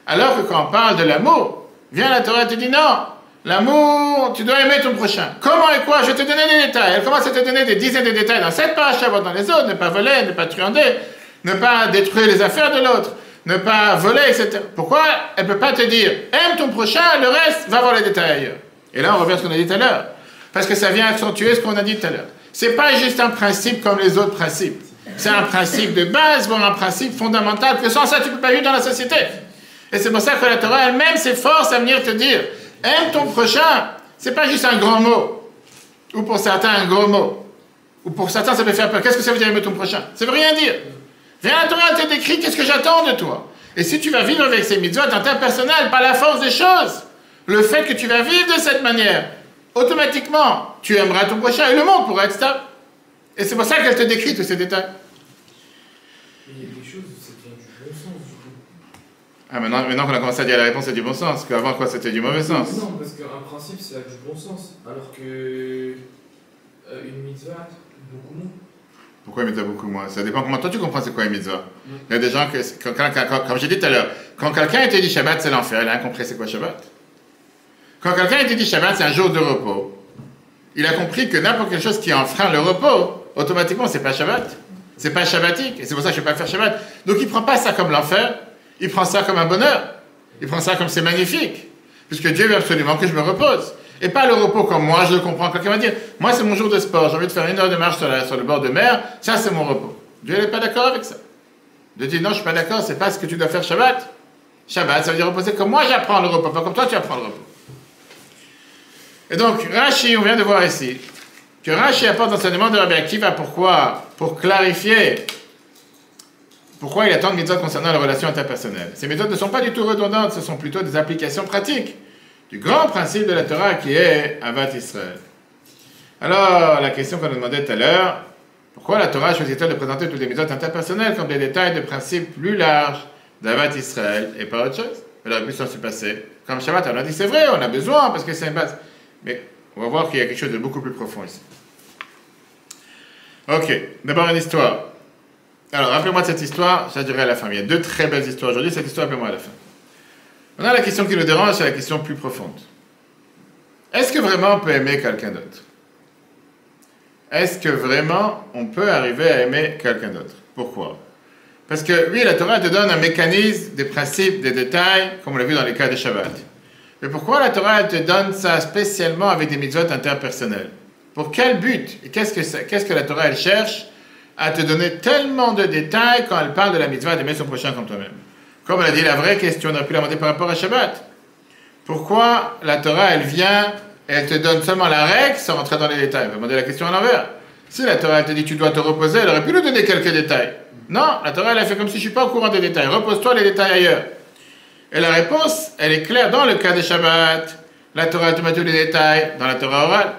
alors que quand on parle de l'amour, vient la Torah te dit non, l'amour, tu dois aimer ton prochain. Comment et quoi? Je vais te donner des détails. Elle commence à te donner des dizaines de détails dans cette paracha, dans les autres, ne pas voler, ne pas truander, ne pas détruire les affaires de l'autre, ne pas voler, etc. Pourquoi elle ne peut pas te dire aime ton prochain, le reste, va voir les détails ailleurs? Et là, on revient à ce qu'on a dit tout à l'heure. Parce que ça vient accentuer ce qu'on a dit tout à l'heure. C'est pas juste un principe comme les autres principes. C'est un principe de base, voire un principe fondamental, que sans ça, tu ne peux pas vivre dans la société. Et c'est pour ça que la Torah elle-même s'efforce à venir te dire aime ton prochain. C'est pas juste un grand mot. Ou pour certains, un gros mot. Ou pour certains, ça peut faire peur. Qu'est-ce que ça veut dire aimer ton prochain? Ça veut rien dire. Viens, la Torah te décrit qu'est-ce que j'attends de toi. Et si tu vas vivre avec ces mitzvot interpersonnelles, par la force des choses, le fait que tu vas vivre de cette manière, automatiquement, tu aimeras ton prochain et le monde pourra être stable. Et c'est pour ça qu'elle te décrit tous ces détails. Mais il y a des choses où ça vient du bon sens, du coup. Ah, maintenant qu'on a commencé à dire la réponse, c'est du bon sens. Qu'avant, quoi, c'était du mauvais sens. Non, parce qu'un principe, c'est avec du bon sens. Alors que une mitzvah, beaucoup moins. Pourquoi une mitzvah beaucoup moins? Ça dépend comment toi tu comprends c'est quoi une mitzvah. Il y a des gens comme j'ai dit tout à l'heure, quand quelqu'un te dit Shabbat, c'est l'enfer, il a compris c'est quoi Shabbat. Quand quelqu'un te dit Shabbat, c'est un jour de repos, il a compris que n'importe quelle chose qui enfreint le repos, automatiquement, c'est pas Shabbat. C'est pas shabbatique. Et c'est pour ça que je ne vais pas faire Shabbat. Donc il ne prend pas ça comme l'enfer, il prend ça comme un bonheur. Il prend ça comme c'est magnifique. Puisque Dieu veut absolument que je me repose. Et pas le repos comme moi, je le comprends. Quelqu'un va dire, moi c'est mon jour de sport, j'ai envie de faire 1 heure de marche sur le bord de mer, ça c'est mon repos. Dieu n'est pas d'accord avec ça. Dieu dit, non, je suis pas d'accord, c'est pas ce que tu dois faire Shabbat. Shabbat, ça veut dire reposer comme moi j'apprends le repos, pas comme toi tu apprends le repos. Et donc, Rashi, on vient de voir ici, que Rashi apporte l'enseignement de Rabbi Akiva, pourquoi? Pour clarifier pourquoi il y a tant de méthodes concernant les relations interpersonnelles. Ces méthodes ne sont pas du tout redondantes, ce sont plutôt des applications pratiques du grand principe de la Torah qui est Avat Israël. Alors, la question qu'on nous demandait tout à l'heure, pourquoi la Torah choisit-elle de présenter toutes les méthodes interpersonnelles comme des détails de principes plus larges d'Avat Israël et pas autre chose? Elle aurait pu s'en se passer. Comme Shabbat, on a dit c'est vrai, on a besoin parce que c'est une base. Mais on va voir qu'il y a quelque chose de beaucoup plus profond ici. Ok, d'abord une histoire. Alors, rappelez-moi de cette histoire, je la dirai à la fin. Il y a 2 très belles histoires aujourd'hui, cette histoire, rappelez-moi à la fin. Maintenant, la question qui nous dérange, c'est la question plus profonde. Est-ce que vraiment on peut aimer quelqu'un d'autre? Est-ce que vraiment on peut arriver à aimer quelqu'un d'autre? Pourquoi? Parce que, oui, la Torah te donne un mécanisme, des principes, des détails, comme on l'a vu dans les cas de Shabbat. Mais pourquoi la Torah elle te donne ça spécialement avec des mitzvot interpersonnelles? Pour quel but? Et qu'est-ce que la Torah elle cherche à te donner tellement de détails quand elle parle de la mitzvah d'aimer son prochain comme toi-même? Comme on a dit, la vraie question, on aurait pu la demander par rapport à Shabbat. Pourquoi la Torah elle vient et elle te donne seulement la règle sans rentrer dans les détails? On va demander la question à l'envers. Si la Torah elle te dit tu dois te reposer, elle aurait pu nous donner quelques détails. Non, la Torah elle a fait comme si je ne suis pas au courant des détails. Repose-toi les détails ailleurs. Et la réponse, elle est claire dans le cas des Shabbat. La Torah te met tous les détails dans la Torah orale.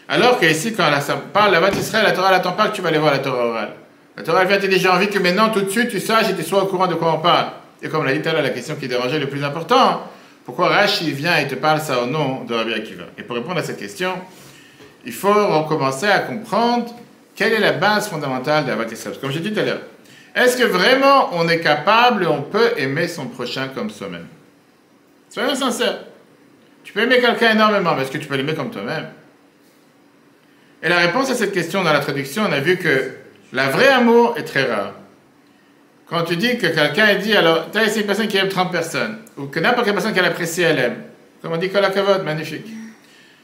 Alors qu'ici, quand elle parle d'Avat Israël, la Torah n'attend pas que tu vas aller voir la Torah orale. La Torah elle vient te dire j'ai envie que maintenant, tout de suite, tu saches et tu sois au courant de quoi on parle. Et comme on l'a dit tout à l'heure, la question qui dérangeait le plus important, pourquoi Rashi vient et te parle ça au nom de Rabbi Akiva? Et pour répondre à cette question, il faut recommencer à comprendre quelle est la base fondamentale d'Avat Israël. Comme j'ai dit tout à l'heure, est-ce que vraiment on est capable et on peut aimer son prochain comme soi-même? Soyons sincères. Tu peux aimer quelqu'un énormément, mais est-ce que tu peux l'aimer comme toi-même? Et la réponse à cette question dans la traduction, on a vu que la vraie amour est très rare. Quand tu dis que quelqu'un dit, alors, c'est une personne qui aime 30 personnes, ou que n'importe quelle personne qu'elle apprécie, elle aime. Comme on dit, Kol HaKavod, magnifique.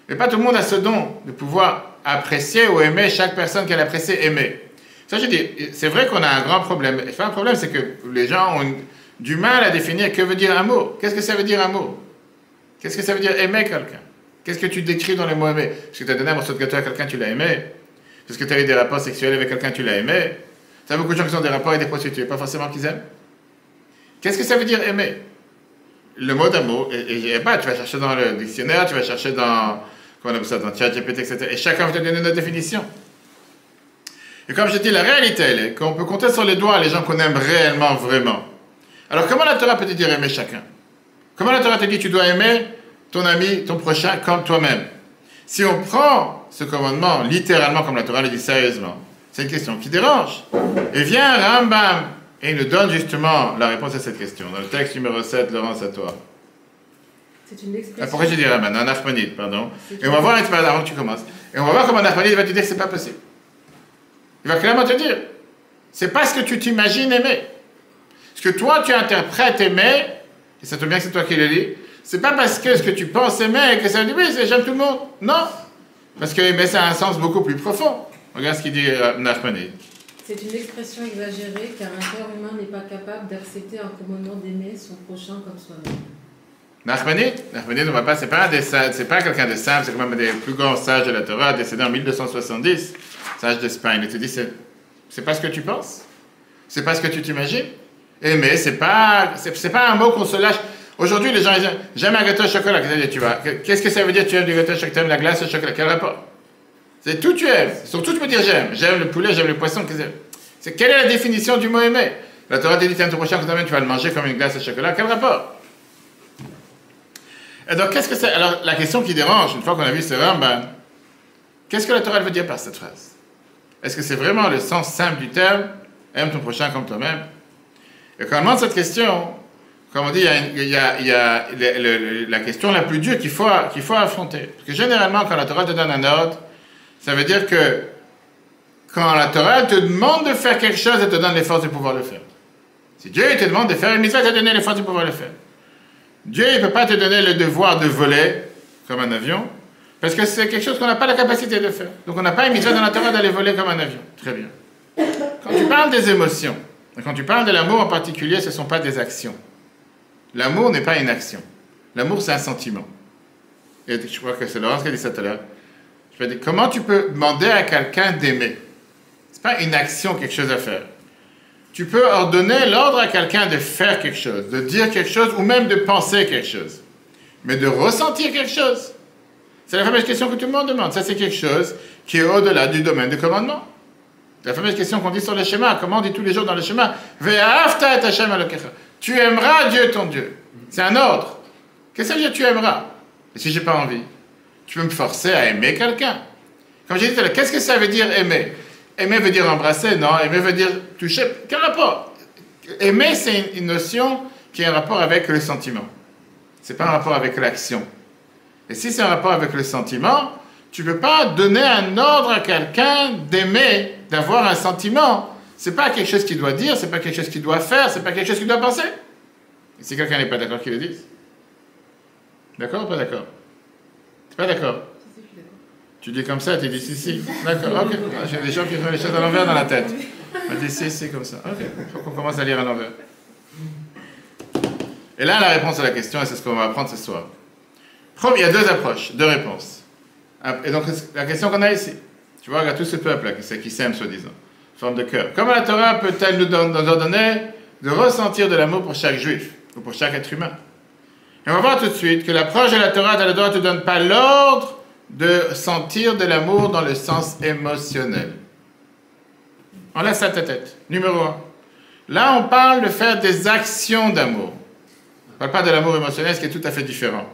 Mais pas tout le monde a ce don de pouvoir apprécier ou aimer chaque personne qu'elle apprécie, aimer. Ça, je dis, c'est vrai qu'on a un grand problème. Et un problème, c'est que les gens ont du mal à définir que veut dire amour. Qu'est-ce que ça veut dire amour? Qu'est-ce que ça veut dire aimer quelqu'un? Qu'est-ce que tu décris dans les mots aimer? Est-ce que tu as donné un morceau de gâteau à quelqu'un, tu l'as aimé? Est-ce que tu as eu des rapports sexuels avec quelqu'un, tu l'as aimé? Tu as beaucoup de gens qui ont des rapports avec des prostituées, pas forcément qu'ils aiment. Qu'est-ce que ça veut dire aimer? Le mot d'amour, et pas, tu vas chercher dans le dictionnaire, tu vas chercher dans, comment on appelle ça, dans ChatGPT, etc. Et chacun va te donner une définition. Et comme je dis, la réalité, elle est qu'on peut compter sur les doigts les gens qu'on aime réellement, vraiment. Alors comment la Torah peut te dire aimer chacun? Comment la Torah te dit tu dois aimer ton ami, ton prochain, comme toi-même? Si on prend ce commandement littéralement, comme la Torah le dit sérieusement, c'est une question qui dérange. Et vient Rambam et il nous donne justement la réponse à cette question. Dans le texte numéro 7, Laurence, à toi. C'est une expression. Pourquoi je dis Rambam? Un Nachmanide, pardon. Et on va voir, avant que tu commences, et on va voir comment un Nachmanide va te dire que c'est pas possible. Il va clairement te dire, c'est pas ce que tu t'imagines aimer. Ce que toi tu interprètes aimer, et ça tombe bien que c'est toi qui le dis, c'est pas parce que ce que tu penses aimer que ça veut dire oui, j'aime tout le monde. Non. Parce que aimer, ça a un sens beaucoup plus profond. Regarde ce qu'il dit Nachmanide. C'est une expression exagérée car un corps humain n'est pas capable d'accepter un commandement d'aimer son prochain comme soi-même. Nachmanide, on va pas, c'est pas quelqu'un de simple, c'est quand même un des plus grands sages de la Torah, décédé en 1270, sage d'Espagne. Il te dit, c'est pas ce que tu penses, c'est pas ce que tu t'imagines. Aimer, c'est pas un mot qu'on se lâche. Aujourd'hui, les gens disent, j'aime un gâteau au chocolat. Qu'est-ce que ça veut dire tu aimes du gâteau au chocolat? Tu aimes la glace au chocolat? Quel rapport? C'est tout tu aimes. Surtout, tu peux dire j'aime. J'aime le poulet, j'aime le poisson. Quelle est la définition du mot aimer? La Torah te dit, tiens, ton prochain, tu vas le manger comme une glace au chocolat. Quel rapport? Et donc, qu'est-ce que c'est? Alors, la question qui dérange, une fois qu'on a vu ce Rambam, qu'est-ce que la Torah veut dire par cette phrase? Est-ce que c'est vraiment le sens simple du terme? Aime ton prochain comme toi-même? Et quand on demande cette question, comme on dit, il y a la question la plus dure qu'il faut affronter. Parce que généralement, quand la Torah te donne un ordre, ça veut dire que quand la Torah te demande de faire quelque chose, elle te donne les forces de pouvoir le faire. Si Dieu te demande de faire une mitzvah, il te donne les forces de pouvoir le faire. Dieu, il ne peut pas te donner le devoir de voler comme un avion, parce que c'est quelque chose qu'on n'a pas la capacité de faire. Donc on n'a pas une mission dans la Torah d'aller voler comme un avion. Très bien. Quand tu parles des émotions, et quand tu parles de l'amour en particulier, ce ne sont pas des actions. L'amour n'est pas une action. L'amour, c'est un sentiment. Et je crois que c'est Laurence qui a dit ça tout à l'heure. Je vais dire, comment tu peux demander à quelqu'un d'aimer? Ce n'est pas une action, quelque chose à faire. Tu peux ordonner l'ordre à quelqu'un de faire quelque chose, de dire quelque chose, ou même de penser quelque chose. Mais de ressentir quelque chose, c'est la fameuse question que tout le monde demande. Ça, c'est quelque chose qui est au-delà du domaine du commandement. C'est la fameuse question qu'on dit sur le schéma. Comment on dit tous les jours dans le schéma? Ve'ahavta et Hashem Elokecha. Tu aimeras Dieu ton Dieu. C'est un ordre. Qu'est-ce que ça veut dire tu aimeras? Et si je n'ai pas envie, tu peux me forcer à aimer quelqu'un. Comme j'ai dit tout à l'heure, qu'est-ce que ça veut dire aimer? Aimer veut dire embrasser? Non. Aimer veut dire toucher? Quel rapport? Aimer, c'est une notion qui a un rapport avec le sentiment. Ce n'est pas un rapport avec l'action. Et si c'est un rapport avec le sentiment, tu ne peux pas donner un ordre à quelqu'un d'aimer, d'avoir un sentiment. Ce n'est pas quelque chose qu'il doit dire, ce n'est pas quelque chose qu'il doit faire, ce n'est pas quelque chose qu'il doit penser. Et si quelqu'un n'est pas d'accord, qu'il le dise. D'accord ou pas d'accord? Tu n'es pas d'accord? Tu dis comme ça, tu dis si. D'accord, ok. J'ai des gens qui font les choses à l'envers dans la tête. On dit si, comme ça. Ok, il faut qu'on commence à lire à l'envers. Et là, la réponse à la question, et c'est ce qu'on va apprendre ce soir. Il y a deux approches, deux réponses. Et donc, la question qu'on a ici, tu vois, regarde tout ce peuple-là qui s'aime, soi-disant, forme de cœur. Comment la Torah peut-elle nous ordonner de ressentir de l'amour pour chaque juif, ou pour chaque être humain? Et on va voir tout de suite que l'approche de la Torah ne te donne pas l'ordre de sentir de l'amour dans le sens émotionnel. On laisse ça à ta tête. Numéro 1. Là, on parle de faire des actions d'amour. On ne parle pas de l'amour émotionnel, ce qui est tout à fait différent.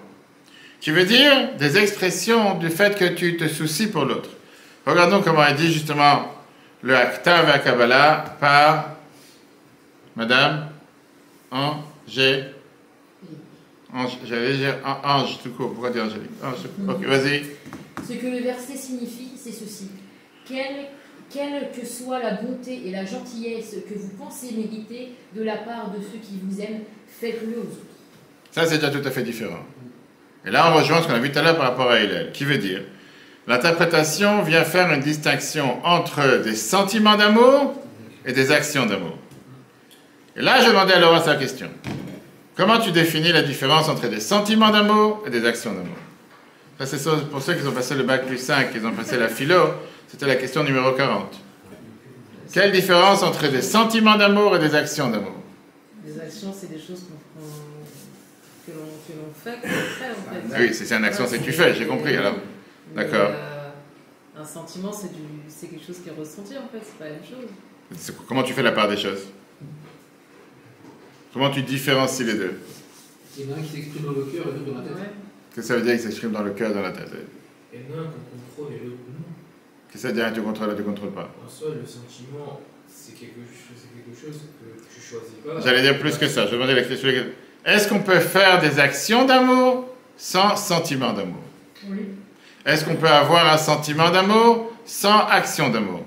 Qui veut dire des expressions du fait que tu te soucies pour l'autre. Regardons comment elle dit justement le Hakta va Kabbalah par Madame Angé. J'allais dire Ange tout court. Pourquoi dire Angélique? Ok, vas-y. Ce que le verset signifie, c'est ceci. Quelle que soit la bonté et la gentillesse que vous pensez mériter de la part de ceux qui vous aiment, faites-le aux autres. Ça, c'est déjà tout à fait différent. Et là, on rejoint ce qu'on a vu tout à l'heure par rapport à Hillel, qui veut dire, l'interprétation vient faire une distinction entre des sentiments d'amour et des actions d'amour. Et là, je demandais à Laura sa question. Comment tu définis la différence entre des sentiments d'amour et des actions d'amour? Ça, c'est pour ceux qui ont passé le bac plus 5, qui ont passé la philo, c'était la question numéro 40. Quelle différence entre des sentiments d'amour et des actions d'amour? Les actions, c'est des choses que l'on fait, en fait. Oui, c'est une action, c'est que tu fais, j'ai compris, alors. D'accord. Un sentiment, c'est quelque chose qui est ressenti, en fait, c'est pas la même chose. Comment tu fais la part des choses? Comment tu différencies les deux? Il y en a un qui s'exprime dans le cœur et l'autre dans la tête. Ouais. Qu'est-ce que ça veut dire qu'il s'exprime dans le cœur, dans la tête? Il y en a un qu'on contrôle et l'autre non. Qu'est-ce que ça veut dire que tu contrôles et tu ne contrôles pas? En soi, le sentiment, c'est quelque chose que tu choisis pas. J'allais dire plus que ça. Je vais demander la question. Est-ce qu'on peut faire des actions d'amour sans sentiment d'amour? Oui. Est-ce qu'on peut avoir un sentiment d'amour sans action d'amour?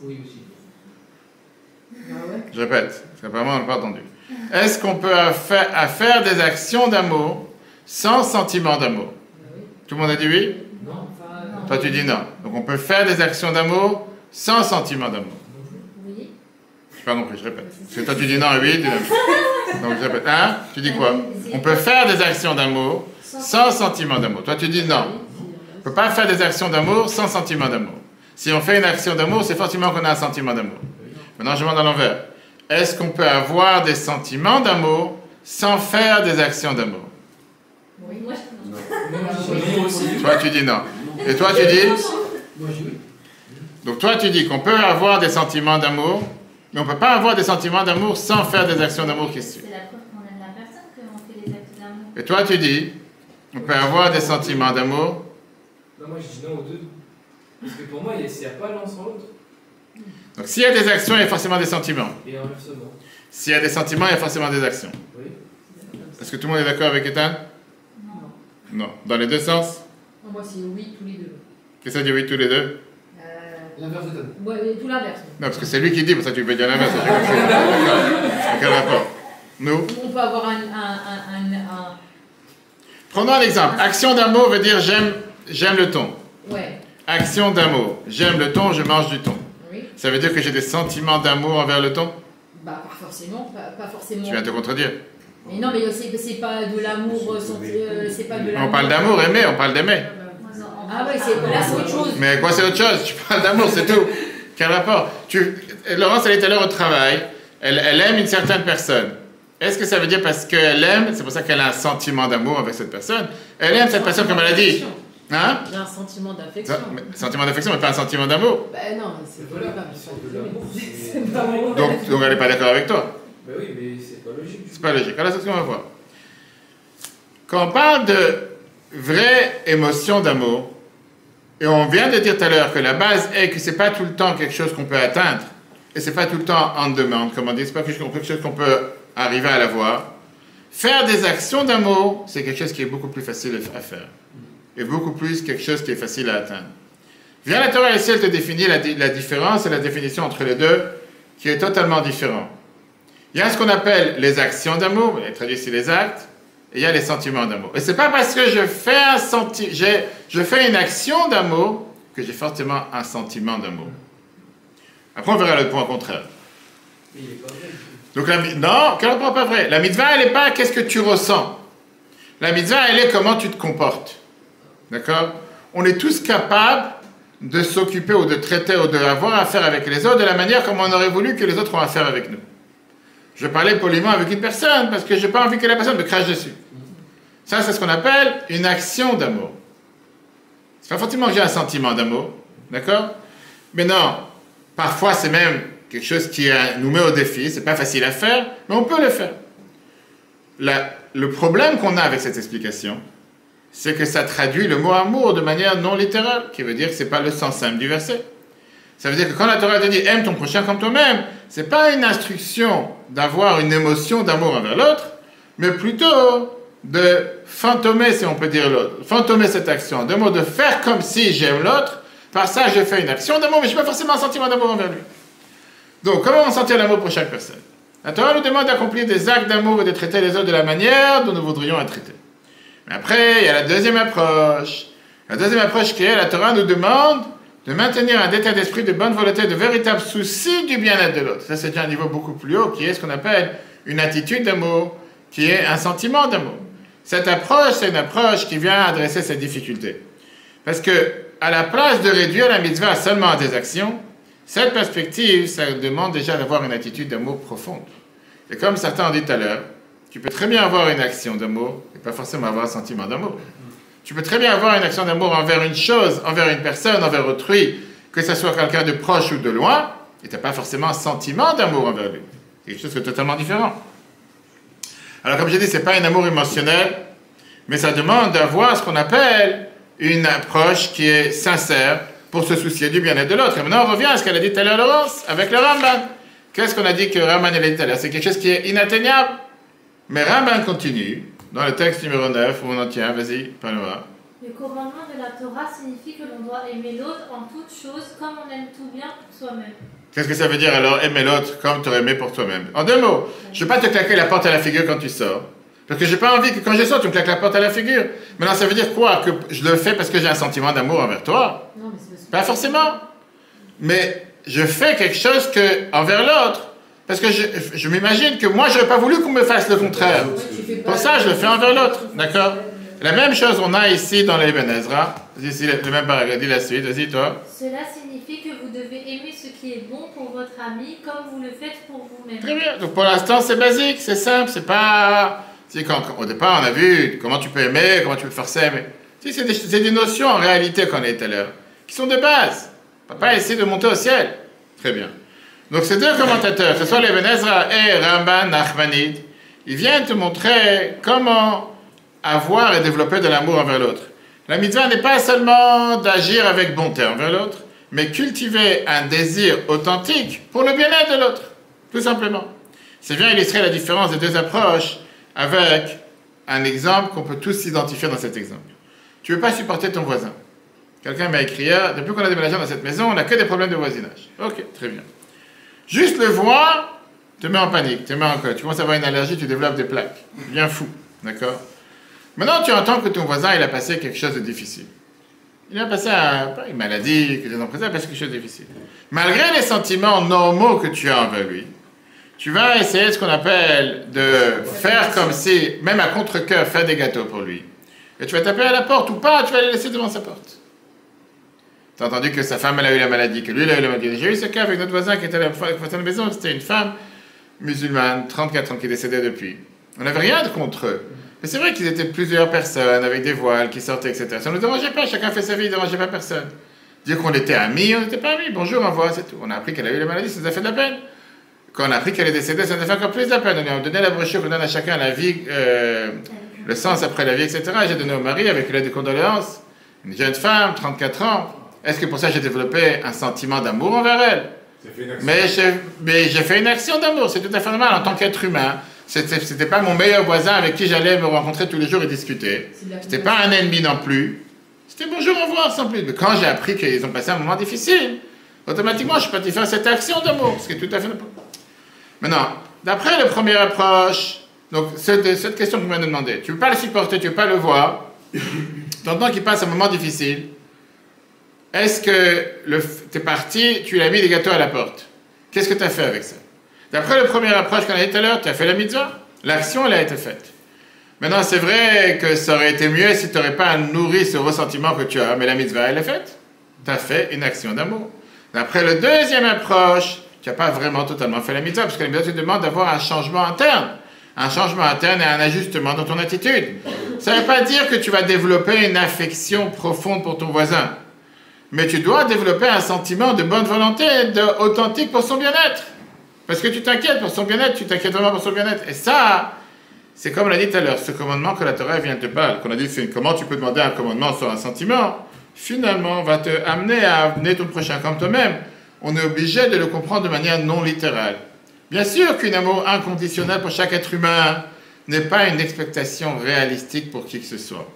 Oui, aussi. Ah ouais. Je répète, parce qu'apparemment on n'a pas entendu. Est-ce qu'on peut faire des actions d'amour sans sentiment d'amour? Oui. Tout le monde a dit oui? Non. Enfin, Toi tu dis non. Donc on peut faire des actions d'amour sans sentiment d'amour. oui. Je n'ai pas compris, je répète. Parce que toi tu dis non et oui, tu dis non. Donc je répète. Hein? Tu dis quoi? On peut faire des actions d'amour sans sentiment d'amour. Toi tu dis non. On ne peut pas faire des actions d'amour sans sentiment d'amour. Si on fait une action d'amour, c'est forcément qu'on a un sentiment d'amour. Maintenant je demande à l'envers. Est-ce qu'on peut avoir des sentiments d'amour sans faire des actions d'amour? Oui, moi Moi aussi. Toi tu dis non. Et toi tu dis? Moi, je dis oui. Donc toi tu dis qu'on peut avoir des sentiments d'amour, mais on ne peut pas avoir des sentiments d'amour sans faire des actions d'amour qui suivent. C'est la preuve qu'on aime la personne qu'on fait les actes d'amour. Et toi tu dis, on peut avoir des sentiments d'amour. Non, moi je dis non aux deux. Parce que pour moi, il n'y a pas l'un sans l'autre. Donc s'il y a des actions, il y a forcément des sentiments. Et inversement. S'il y a des sentiments, il y a forcément des actions. Oui. Est-ce que tout le monde est d'accord avec Ethan? Non. Non. Dans les deux sens? c'est oui, tous les deux. Qu'est-ce que ça dit oui tous les deux? L'inverse de ta. Ouais, tout l'inverse. Non, parce que c'est lui qui dit, pour ça tu peux dire l'inverse. J'ai compris. D'accord. Quel rapport? Nous. On peut avoir Prenons un exemple. Action d'amour veut dire j'aime le thon. Ouais. Action d'amour. J'aime le thon, je mange du thon. Oui. Ça veut dire que j'ai des sentiments d'amour envers le thon? Bah, pas forcément. Pas forcément. Tu viens de te contredire. Mais non, mais c'est pas de l'amour. C'est pas de l'amour. On parle d'amour, aimer, on parle d'aimer. Ah ouais, là, c'est autre chose. Mais quoi, c'est autre chose? Tu parles d'amour, c'est tout. Quel rapport? Laurence, elle est à l'heure au travail. Elle aime une certaine personne. Est-ce que ça veut dire parce qu'elle aime, c'est pour ça qu'elle a un sentiment d'amour avec cette personne? Elle aime cette personne comme elle a dit. Hein? Il y a un sentiment d'affection. Sentiment d'affection, mais pas un sentiment d'amour. Ben non, mais c'est Voilà. pas C'est pas l'amour. Donc elle n'est pas d'accord avec toi. Ben oui, mais c'est pas logique. C'est pas logique. Alors c'est ce qu'on va voir. Quand on parle de vraie émotion d'amour, et on vient de dire tout à l'heure que la base est que c'est pas tout le temps quelque chose qu'on peut atteindre, et c'est pas tout le temps en demande, comme on dit, c'est pas quelque chose qu'on peut arriver à l'avoir. Faire des actions d'amour, c'est quelque chose qui est beaucoup plus facile à faire, et beaucoup plus quelque chose qui est facile à atteindre. Vient la Torah ici, elle te définit la différence et la définition entre les deux, qui est totalement différent. Il y a ce qu'on appelle les actions d'amour, elle traduit ici les actes, et il y a les sentiments d'amour. Et c'est pas parce que je fais une action d'amour que j'ai forcément un sentiment d'amour. Après, on verra le point contraire. Mais il est pas vrai. Donc, non, quel point pas vrai? La mitzvah, elle n'est pas qu'est-ce que tu ressens. La mitzvah, elle est comment tu te comportes. D'accord? On est tous capables de s'occuper ou de traiter ou d'avoir affaire avec les autres de la manière comme on aurait voulu que les autres ont affaire avec nous. Je parlais poliment avec une personne parce que je n'ai pas envie que la personne me crache dessus. Ça, c'est ce qu'on appelle une action d'amour. C'est pas forcément que j'ai un sentiment d'amour, d'accord? Mais non, parfois c'est même quelque chose qui nous met au défi, c'est pas facile à faire, mais on peut le faire. Le problème qu'on a avec cette explication, c'est que ça traduit le mot amour de manière non littérale, qui veut dire que c'est pas le sens simple du verset. Ça veut dire que quand la Torah te dit « aime ton prochain comme toi-même », c'est pas une instruction d'avoir une émotion d'amour envers l'autre, mais plutôt de fantômer, si on peut dire l'autre, fantômer cette action, de mots de faire comme si j'aime l'autre, par ça je fais une action d'amour, mais je n'ai pas forcément un sentiment d'amour envers lui. Donc, comment on sentir l'amour pour chaque personne? La Torah nous demande d'accomplir des actes d'amour et de traiter les autres de la manière dont nous voudrions être traités. Mais après, il y a la deuxième approche. La deuxième approche qui est, la Torah nous demande de maintenir un état d'esprit de bonne volonté, de véritable souci du bien-être de l'autre. Ça, c'est déjà un niveau beaucoup plus haut, qui est ce qu'on appelle une attitude d'amour, qui est un sentiment d'amour. Cette approche, c'est une approche qui vient adresser ces difficultés. Parce que, à la place de réduire la mitzvah seulement à des actions, cette perspective, ça demande déjà d'avoir une attitude d'amour profonde. Et comme certains ont dit tout à l'heure, tu peux très bien avoir une action d'amour et pas forcément avoir un sentiment d'amour. Tu peux très bien avoir une action d'amour envers une chose, envers une personne, envers autrui, que ce soit quelqu'un de proche ou de loin, et tu n'as pas forcément un sentiment d'amour envers lui. C'est quelque chose de totalement différent. Alors comme j'ai dit, ce n'est pas un amour émotionnel, mais ça demande d'avoir ce qu'on appelle une approche qui est sincère pour se soucier du bien-être de l'autre. Et maintenant on revient à ce qu'elle a dit tout à l'heure Laurence, avec le Ramban. Qu'est-ce qu'on a dit que Ramban a dit tout à l'heure? C'est quelque chose qui est inatteignable. Mais Ramban continue, dans le texte numéro 9, où on en tient, vas-y, parle-moi. Le commandement de la Torah signifie que l'on doit aimer l'autre en toutes choses comme on aime tout bien pour soi-même. Qu'est-ce que ça veut dire alors, aimer l'autre comme tu aurais aimé pour toi-même? En deux mots, je ne vais pas te claquer la porte à la figure quand tu sors. Parce que j'ai pas envie que quand je sors, tu me claques la porte à la figure. Maintenant, ça veut dire quoi? Que je le fais parce que j'ai un sentiment d'amour envers toi? Non, mais c'est parce que... Pas forcément. Mais je fais quelque chose envers l'autre. Parce que je m'imagine que moi, je n'aurais pas voulu qu'on me fasse le contraire. Pour ça, je le fais envers l'autre. D'accord? La même chose, on a ici dans les Ibn Ezra. Ici, le même paragraphe. Dis la suite. Vas-y, toi. Cela signifie que vous devez aimer ce qui est bon pour votre ami comme vous le faites pour vous-même. Très bien. Donc pour l'instant, c'est basique, c'est simple, c'est pas... Au départ, on a vu comment tu peux aimer, comment tu peux te forcer à aimer. C'est des notions en réalité qu'on a tout à l'heure, qui sont de base. On ne va pas essayer de monter au ciel. Très bien. Donc ces deux commentateurs, que ce soit les Ibn Ezra et Ramban Nachmanide, ils viennent te montrer comment avoir et développer de l'amour envers l'autre. La mitzvah n'est pas seulement d'agir avec bonté envers l'autre, mais cultiver un désir authentique pour le bien-être de l'autre, tout simplement. C'est bien illustrer la différence des deux approches avec un exemple qu'on peut tous s'identifier dans cet exemple. Tu ne veux pas supporter ton voisin. Quelqu'un m'a écrit hier, depuis qu'on a déménagé dans cette maison, on n'a que des problèmes de voisinage. Ok, très bien. Juste le voir, te met en panique, te met en colère. Tu commences à avoir une allergie, tu développes des plaques. Bien fou, d'accord? Maintenant, tu entends que ton voisin, il a passé quelque chose de difficile. Il a passé une maladie, que tu es en présence, il a passé quelque chose de difficile. Malgré les sentiments normaux que tu as envers lui, tu vas essayer ce qu'on appelle de faire comme si, même à contre-cœur, faire des gâteaux pour lui. Et tu vas taper à la porte ou pas, tu vas les laisser devant sa porte. Tu as entendu que sa femme, elle a eu la maladie, que lui, il a eu la maladie. J'ai eu ce cas avec notre voisin qui était à la maison, c'était une femme musulmane, 34 ans, qui est décédée depuis. On n'avait rien contre eux. Mais c'est vrai qu'ils étaient plusieurs personnes avec des voiles qui sortaient, etc. Ça ne nous dérangeait pas, chacun fait sa vie, il ne dérangeait pas personne. Dire qu'on était amis, on n'était pas amis. Bonjour, au revoir, c'est tout. On a appris qu'elle a eu la maladie, ça nous a fait de la peine. Quand on a appris qu'elle est décédée, ça nous a fait encore plus de la peine. On a donné la brochure qu'on donne à chacun, la vie, le sens après la vie, etc. J'ai donné au mari avec l'aide de condoléances. Une jeune femme, 34 ans. Est-ce que pour ça j'ai développé un sentiment d'amour envers elle? Mais j'ai fait une action d'amour, c'est tout à fait normal en tant qu'être humain. C'était pas mon meilleur voisin avec qui j'allais me rencontrer tous les jours et discuter. C'était pas un ennemi non plus. C'était bonjour, au revoir, sans plus. Mais quand j'ai appris qu'ils ont passé un moment difficile, automatiquement je suis parti faire cette action d'amour, ce qui est tout à fait normal. Maintenant, d'après le premier approche, donc cette question que vous m'avez demandé, tu ne veux pas le supporter, tu ne veux pas le voir, tu entends qu'il passe un moment difficile. Est-ce que tu es parti, tu lui as mis des gâteaux à la porte? Qu'est-ce que tu as fait avec ça? D'après le premier approche qu'on a dit tout à l'heure, tu as fait la mitzvah. L'action, elle a été faite. Maintenant, c'est vrai que ça aurait été mieux si tu n'aurais pas nourri ce ressentiment que tu as, mais la mitzvah, elle est faite. Tu as fait une action d'amour. D'après le deuxième approche, tu n'as pas vraiment totalement fait la mitzvah, parce que la mitzvah te demande d'avoir un changement interne. Un changement interne et un ajustement dans ton attitude. Ça ne veut pas dire que tu vas développer une affection profonde pour ton voisin. Mais tu dois développer un sentiment de bonne volonté, authentique pour son bien-être. Parce que tu t'inquiètes pour son bien-être, tu t'inquiètes vraiment pour son bien-être. Et ça, c'est comme on l'a dit tout à l'heure, ce commandement que la Torah vient te parler, qu'on a dit, c'est comment tu peux demander un commandement sur un sentiment, finalement, va te amener à amener ton prochain comme toi-même. On est obligé de le comprendre de manière non littérale. Bien sûr qu'un amour inconditionnel pour chaque être humain n'est pas une expectation réalistique pour qui que ce soit.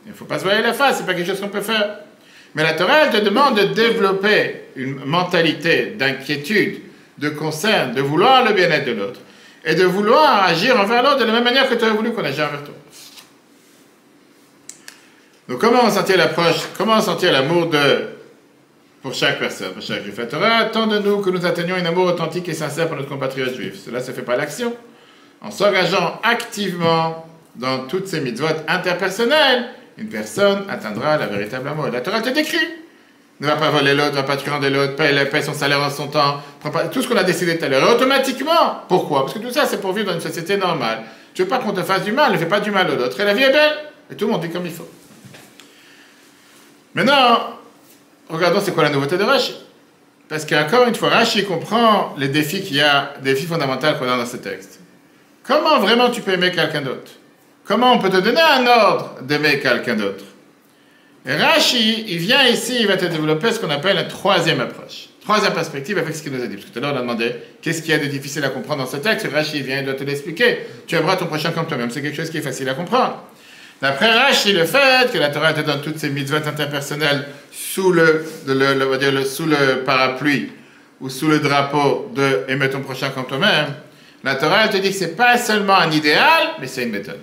Il ne faut pas se voiler la face, ce n'est pas quelque chose qu'on peut faire. Mais la Torah, elle te demande de développer une mentalité d'inquiétude, de concern, de vouloir le bien-être de l'autre, et de vouloir agir envers l'autre de la même manière que tu aurais voulu qu'on agisse envers toi. Donc comment sentir l'approche, comment sentir l'amour pour chaque personne, pour chaque juif? La Torah attend de nous que nous atteignions un amour authentique et sincère pour notre compatriote juif. Cela se fait par l'action, en s'engageant activement dans toutes ces mitzvot interpersonnelles. Une personne atteindra la véritable amour. La Torah te décrit. Ne va pas voler l'autre, ne va pas truander l'autre, paye son salaire en son temps, tout ce qu'on a décidé tout à l'heure. Automatiquement. Pourquoi? Parce que tout ça, c'est pour vivre dans une société normale. Tu veux pas qu'on te fasse du mal, ne fais pas du mal à l'autre. Et la vie est belle. Et tout le monde dit comme il faut. Maintenant, regardons c'est quoi la nouveauté de Rashi. Parce qu'encore une fois, Rashi comprend les défis qu'il y a, les défis fondamentaux qu'on a dans ce texte. Comment vraiment tu peux aimer quelqu'un d'autre? Comment on peut te donner un ordre d'aimer quelqu'un d'autre? Et Rashi, il vient ici, il va te développer ce qu'on appelle une troisième approche. Troisième perspective avec ce qu'il nous a dit. Parce que tout à l'heure, on a demandé qu'est-ce qu'il y a de difficile à comprendre dans ce texte. Et Rashi vient, il doit te l'expliquer. Tu aimeras ton prochain comme toi-même. C'est quelque chose qui est facile à comprendre. D'après Rashi, le fait que la Torah te donne toutes ces mitzvot interpersonnelles sous sous le parapluie ou sous le drapeau de aimer ton prochain comme toi-même, la Torah elle te dit que ce n'est pas seulement un idéal, mais c'est une méthode.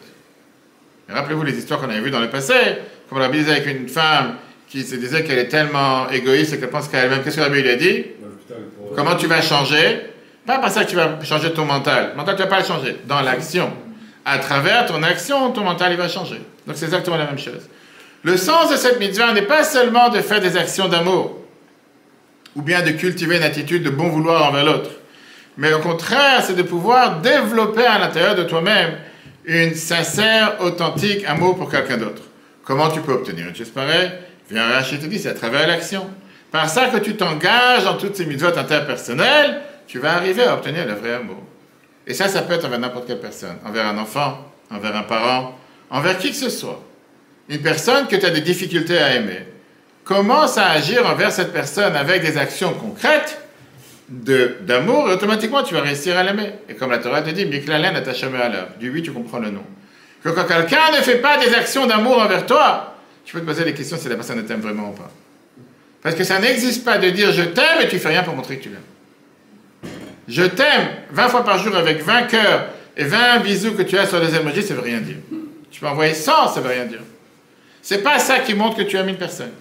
Rappelez-vous les histoires qu'on avait vues dans le passé, comme Rabbi disait avec une femme qui se disait qu'elle est tellement égoïste et qu'elle pense qu'à elle-même. Qu'est-ce que Rabbi lui a dit? Comment tu vas changer? Pas par ça que tu vas changer ton mental. Le mental, tu ne vas pas le changer. Dans l'action. À travers ton action, ton mental, il va changer. Donc c'est exactement la même chose. Le sens de cette mitzvah n'est pas seulement de faire des actions d'amour, ou bien de cultiver une attitude de bon vouloir envers l'autre. Mais au contraire, c'est de pouvoir développer à l'intérieur de toi-même une sincère, authentique amour pour quelqu'un d'autre. Comment tu peux obtenir une chose pareille? Viens, Rachid te dit, c'est à travers l'action. Par ça que tu t'engages dans toutes ces mitzvot interpersonnelles, tu vas arriver à obtenir le vrai amour. Et ça peut être envers n'importe quelle personne. Envers un enfant, envers un parent, envers qui que ce soit. Une personne que tu as des difficultés à aimer. Commence à agir envers cette personne avec des actions concrètes d'amour, et automatiquement tu vas réussir à l'aimer. Et comme la Torah te dit, Miklalen atachame alav. Du 8, tu comprends le nom. Que quand quelqu'un ne fait pas des actions d'amour envers toi, tu peux te poser des questions si la personne ne t'aime vraiment ou pas. Parce que ça n'existe pas de dire je t'aime et tu fais rien pour montrer que tu l'aimes. je t'aime 20 fois par jour avec 20 cœurs et 20 bisous que tu as sur les emojis, ça ne veut rien dire. Tu peux envoyer 100, ça ne veut rien dire. C'est pas ça qui montre que tu aimes une personne.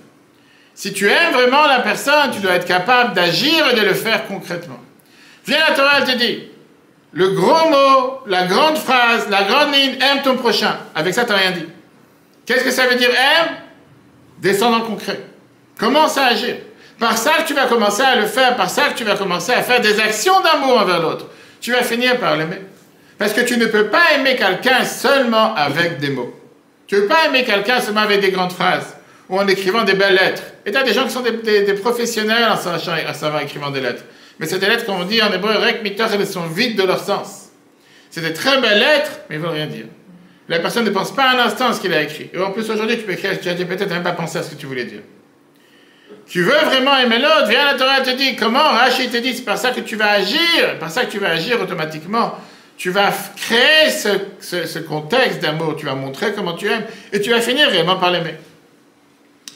Si tu aimes vraiment la personne, tu dois être capable d'agir et de le faire concrètement. Viens la Torah, elle te dit, le gros mot, la grande phrase, la grande ligne, aime ton prochain. Avec ça, tu n'as rien dit. Qu'est-ce que ça veut dire aime? Descends dans le concret. Commence à agir. Par ça que tu vas commencer à le faire, par ça que tu vas commencer à faire des actions d'amour envers l'autre. Tu vas finir par l'aimer. Parce que tu ne peux pas aimer quelqu'un seulement avec des mots. Tu ne peux pas aimer quelqu'un seulement avec des grandes phrases ou en écrivant des belles lettres. Et tu as des gens qui sont des professionnels en savoir écrivant des lettres. Mais c'est des lettres, comme on dit en hébreu, rek mitoch, elles sont vides de leur sens. C'est des très belles lettres, mais ils ne veulent rien dire. La personne ne pense pas un instant à ce qu'il a écrit. Et en plus, aujourd'hui, tu peux écrire, tu as peut-être même pas pensé à ce que tu voulais dire. Tu veux vraiment aimer l'autre, viens la Torah te dit, comment Rashi te dit, c'est par ça que tu vas agir, par ça que tu vas agir automatiquement. Tu vas créer ce contexte d'amour, tu vas montrer comment tu aimes, et tu vas finir réellement par l'aimer.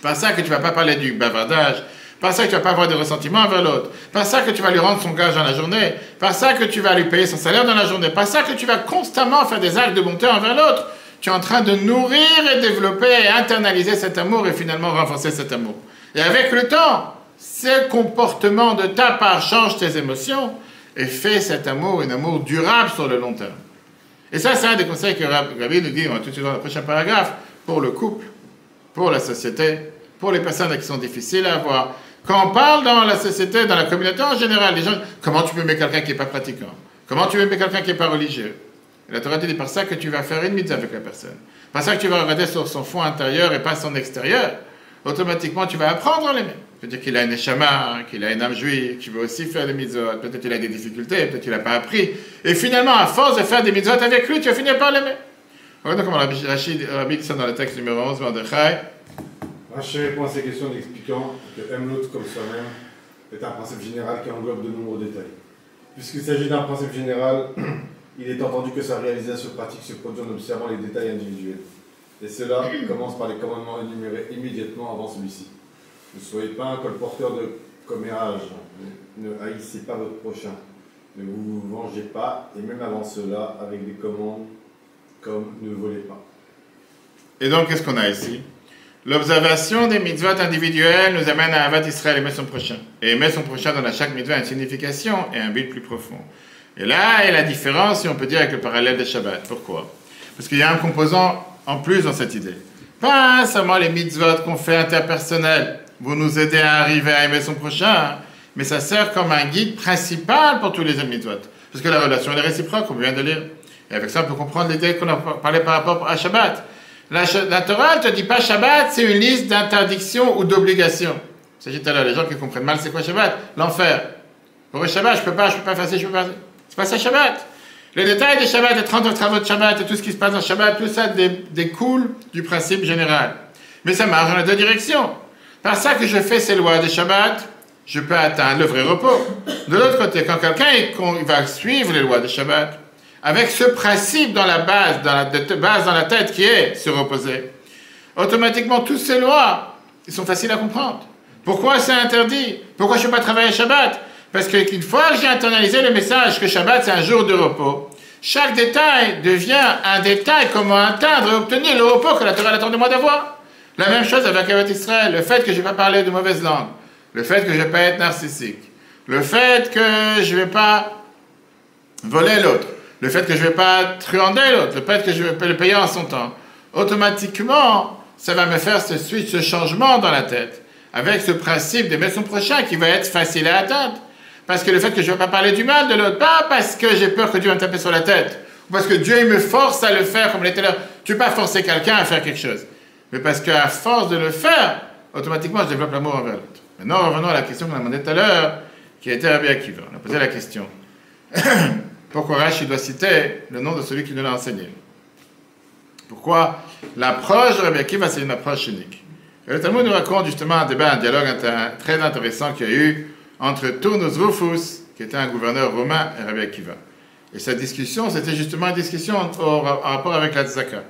Par ça que tu ne vas pas parler du bavardage, par ça que tu ne vas pas avoir de ressentiment envers l'autre, par ça que tu vas lui rendre son gage dans la journée, par ça que tu vas lui payer son salaire dans la journée, par ça que tu vas constamment faire des actes de bonté envers l'autre. Tu es en train de nourrir et développer et internaliser cet amour et finalement renforcer cet amour. Et avec le temps, ce comportement de ta part change tes émotions et fait cet amour un amour durable sur le long terme. Et ça, c'est un des conseils que Rabbi nous dit tout de suite dans le prochain paragraphe, pour le couple, pour la société, pour les personnes qui sont difficiles à avoir. Quand on parle dans la société, dans la communauté en général, les gens, comment tu peux aimer quelqu'un qui n'est pas pratiquant? Comment tu peux aimer quelqu'un qui n'est pas religieux? Et la Torah dit par ça que tu vas faire une mitzvah avec la personne. Par ça que tu vas regarder sur son fond intérieur et pas son extérieur. Automatiquement, tu vas apprendre à l'aimer. Peut-être qu'il a une neshama, qu'il a une âme juive, qu'il veut aussi faire des mitzvot. Peut-être qu'il a des difficultés, peut-être qu'il n'a pas appris. Et finalement, à force de faire des mitzvot avec lui, tu vas finir par l'aimer. Regardez comment Rabbi dit ça dans le texte numéro 11, Mordechai. Rashi répond à ces questions en expliquant que aime l'autre comme soi-même est un principe général qui englobe de nombreux détails. Puisqu'il s'agit d'un principe général, il est entendu que sa réalisation pratique se produit en observant les détails individuels. Et cela commence par les commandements énumérés immédiatement avant celui-ci. Ne soyez pas un colporteur de commérage, ne haïssez pas votre prochain, ne vous vengez pas, et même avant cela, avec des commandes comme ne volez pas. Et donc, qu'est-ce qu'on a ici? L'observation des mitzvot individuelles nous amène à Avat Israël, aimer son prochain. Et aimer son prochain donne à chaque mitzvah une signification et un but plus profond. Et là est la différence, si on peut dire, avec le parallèle des Shabbat. Pourquoi? Parce qu'il y a un composant en plus dans cette idée. Pas seulement les mitzvot qu'on fait interpersonnels, vous nous aider à arriver à aimer son prochain, mais ça sert comme un guide principal pour tous les mitzvot. Parce que la relation est réciproque, on vient de lire. Et avec ça, on peut comprendre l'idée qu'on a parlé par rapport à Shabbat. La Torah ne te dit pas Shabbat, c'est une liste d'interdictions ou d'obligations. Il s'agit tout à l'heure, les gens qui comprennent mal, c'est quoi Shabbat? L'enfer. Pour le Shabbat, je peux pas faire ça, je peux pas. C'est pas ça Shabbat. Les détails des Shabbat, les 30 travaux de Shabbat et tout ce qui se passe dans Shabbat, tout ça découle du principe général. Mais ça marche dans les deux directions. Par ça que je fais ces lois des Shabbat, je peux atteindre le vrai repos. De l'autre côté, quand quelqu'un va suivre les lois des Shabbat, avec ce principe dans la base, dans la tête qui est se reposer, automatiquement, toutes ces lois, ils sont faciles à comprendre. Pourquoi c'est interdit? Pourquoi je ne peux pas travailler Shabbat? Parce qu'une fois que j'ai internalisé le message que Shabbat c'est un jour de repos, chaque détail devient un détail comment atteindre et obtenir le repos que la Torah attend de moi d'avoir. La même chose avec Avat Israël, le fait que je ne vais pas parler de mauvaise langue, le fait que je ne vais pas être narcissique, le fait que je ne vais pas voler l'autre, le fait que je ne vais pas truander l'autre, le fait que je vais le payer en son temps. Automatiquement, ça va me faire ce switch, ce changement dans la tête, avec ce principe d'aimer son prochain qui va être facile à atteindre. Parce que le fait que je ne vais pas parler du mal de l'autre, pas parce que j'ai peur que Dieu va me taper sur la tête, ou parce que Dieu il me force à le faire comme l'était là. Tu ne peux pas forcer quelqu'un à faire quelque chose. Mais parce qu'à force de le faire, automatiquement je développe l'amour envers l'autre. Maintenant, revenons à la question qu'on a demandé tout à l'heure, qui a été Rabbi Akiva. On a posé la question. Pourquoi Rashi doit citer le nom de celui qui nous l'a enseigné? Pourquoi l'approche de Rabbi Akiva, c'est une approche unique? Et le Talmud nous raconte justement un débat, un dialogue très intéressant qu'il y a eu entre Turnus Rufus, qui était un gouverneur romain, et Rabbi Akiva. Et cette discussion, c'était justement une discussion en rapport avec la tzaka.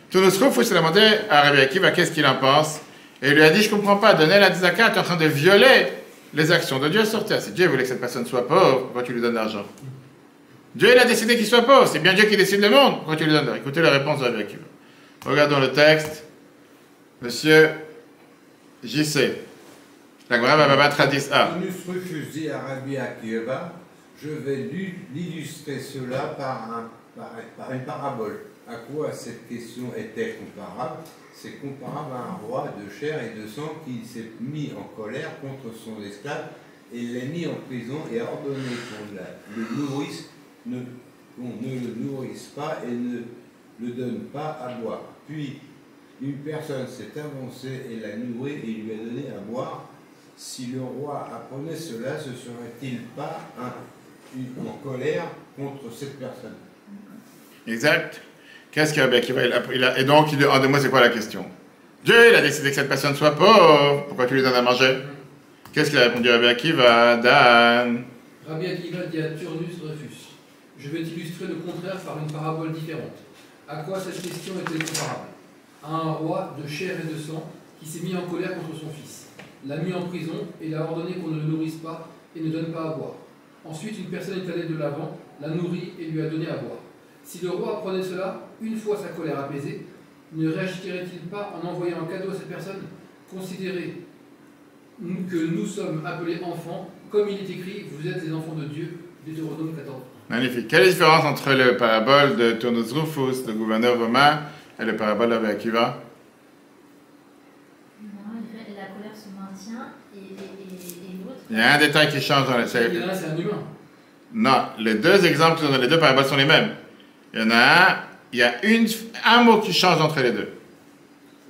Turnus Rufus a demandé à Rabbi Akiva qu'est-ce qu'il en pense, et il lui a dit, je ne comprends pas, donner la tzaka, tu es en train de violer les actions de Dieu sur terre. Si Dieu voulait que cette personne soit pauvre, pourquoi tu lui donnes de l'argent? Dieu, il a décidé qu'il soit pauvre. C'est bien Dieu qui décide le monde. Pourquoi tu lui donnes de l'argent? Écoutez la réponse de Rabbi Akiva. Regardons le texte. Monsieur JC. La Gemara va battre à 10a. Nous refusé à Rabbi Akiva, je vais l'illustrer cela par une parabole. À quoi cette question est-elle comparable? C'est comparable à un roi de chair et de sang qui s'est mis en colère contre son esclave et l'a mis en prison et a ordonné qu'on ne le nourrisse pas et ne le donne pas à boire. Puis une personne s'est avancée et l'a nourri et lui a donné à boire. Si le roi apprenait cela, se serait-il pas en colère contre cette personne? Exact. Qu'est-ce qu'il y a? Et donc, en 2 mots, c'est quoi la question? Dieu, il a décidé que cette personne soit pauvre. Pourquoi tu lui donnes à manger? Qu'est-ce qu'il a répondu à Rabbi Akiva? Dan. Rabbi Akiva dit à Turnus Dreyfus, je vais t'illustrer le contraire par une parabole différente. À quoi cette question est-elle comparable? À un roi de chair et de sang qui s'est mis en colère contre son fils, l'a mis en prison et l'a ordonné qu'on ne le nourrisse pas et ne donne pas à boire. Ensuite, une personne est allée de l'avant, l'a nourri et lui a donné à boire. Si le roi apprenait cela, une fois sa colère apaisée, ne réagirait-il pas en envoyant un cadeau à cette personne? Considérez que nous sommes appelés enfants, comme il est écrit, vous êtes les enfants de Dieu, Deutéronome 14. Magnifique. Quelle est la différence entre le parabole de Turnus Rufus, le gouverneur romain, et le parabole de Rabbi Akiva? La colère se maintient et l'autre. Il y a un détail qui change dans les... Il y en a, c'est un humain. Non, les 2 exemples dans les 2 paraboles sont les mêmes. Il y en a un, il y a un mot qui change entre les 2.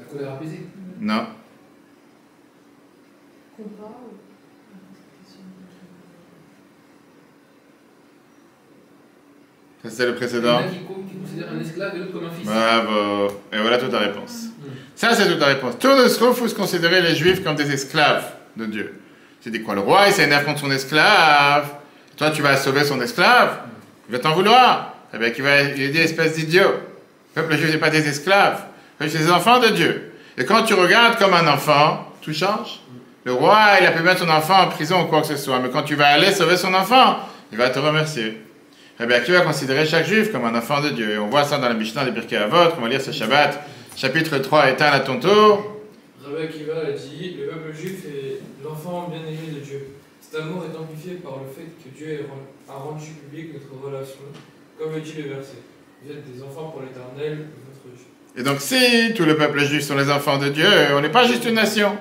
La colère apaisée. Non. Ça, c'est le précédent. Il y en a qui considèrent un esclave et l'autre comme un fils. Bravo. Et voilà toute ta réponse. Ça, c'est toute ta réponse. Turnus Rufus considérait les Juifs comme des esclaves de Dieu. C'est dit quoi? Le roi, il s'énerve contre son esclave. Toi, tu vas sauver son esclave. Il va t'en vouloir. Eh bien, il dit, espèce d'idiot. Le peuple juif n'est pas des esclaves. Le peuple, c'est des enfants de Dieu. Et quand tu regardes comme un enfant, tout change. Le roi, il a pu mettre son enfant en prison ou quoi que ce soit. Mais quand tu vas aller sauver son enfant, il va te remercier. Eh bien, tu vas considérer chaque juif comme un enfant de Dieu. Et on voit ça dans la Mishnah des Pirkei Avot, qu'on va lire ce Shabbat. Chapitre 3, éteins à ton tour. Rabbi Akiva a dit, le peuple juif est l'enfant bien-aimé de Dieu. Cet amour est amplifié par le fait que Dieu a rendu public notre relation, comme le dit le verset. Vous êtes des enfants pour l'Éternel, votre Dieu. Et donc, si tout le peuple juif sont les enfants de Dieu, on n'est pas juste une nation.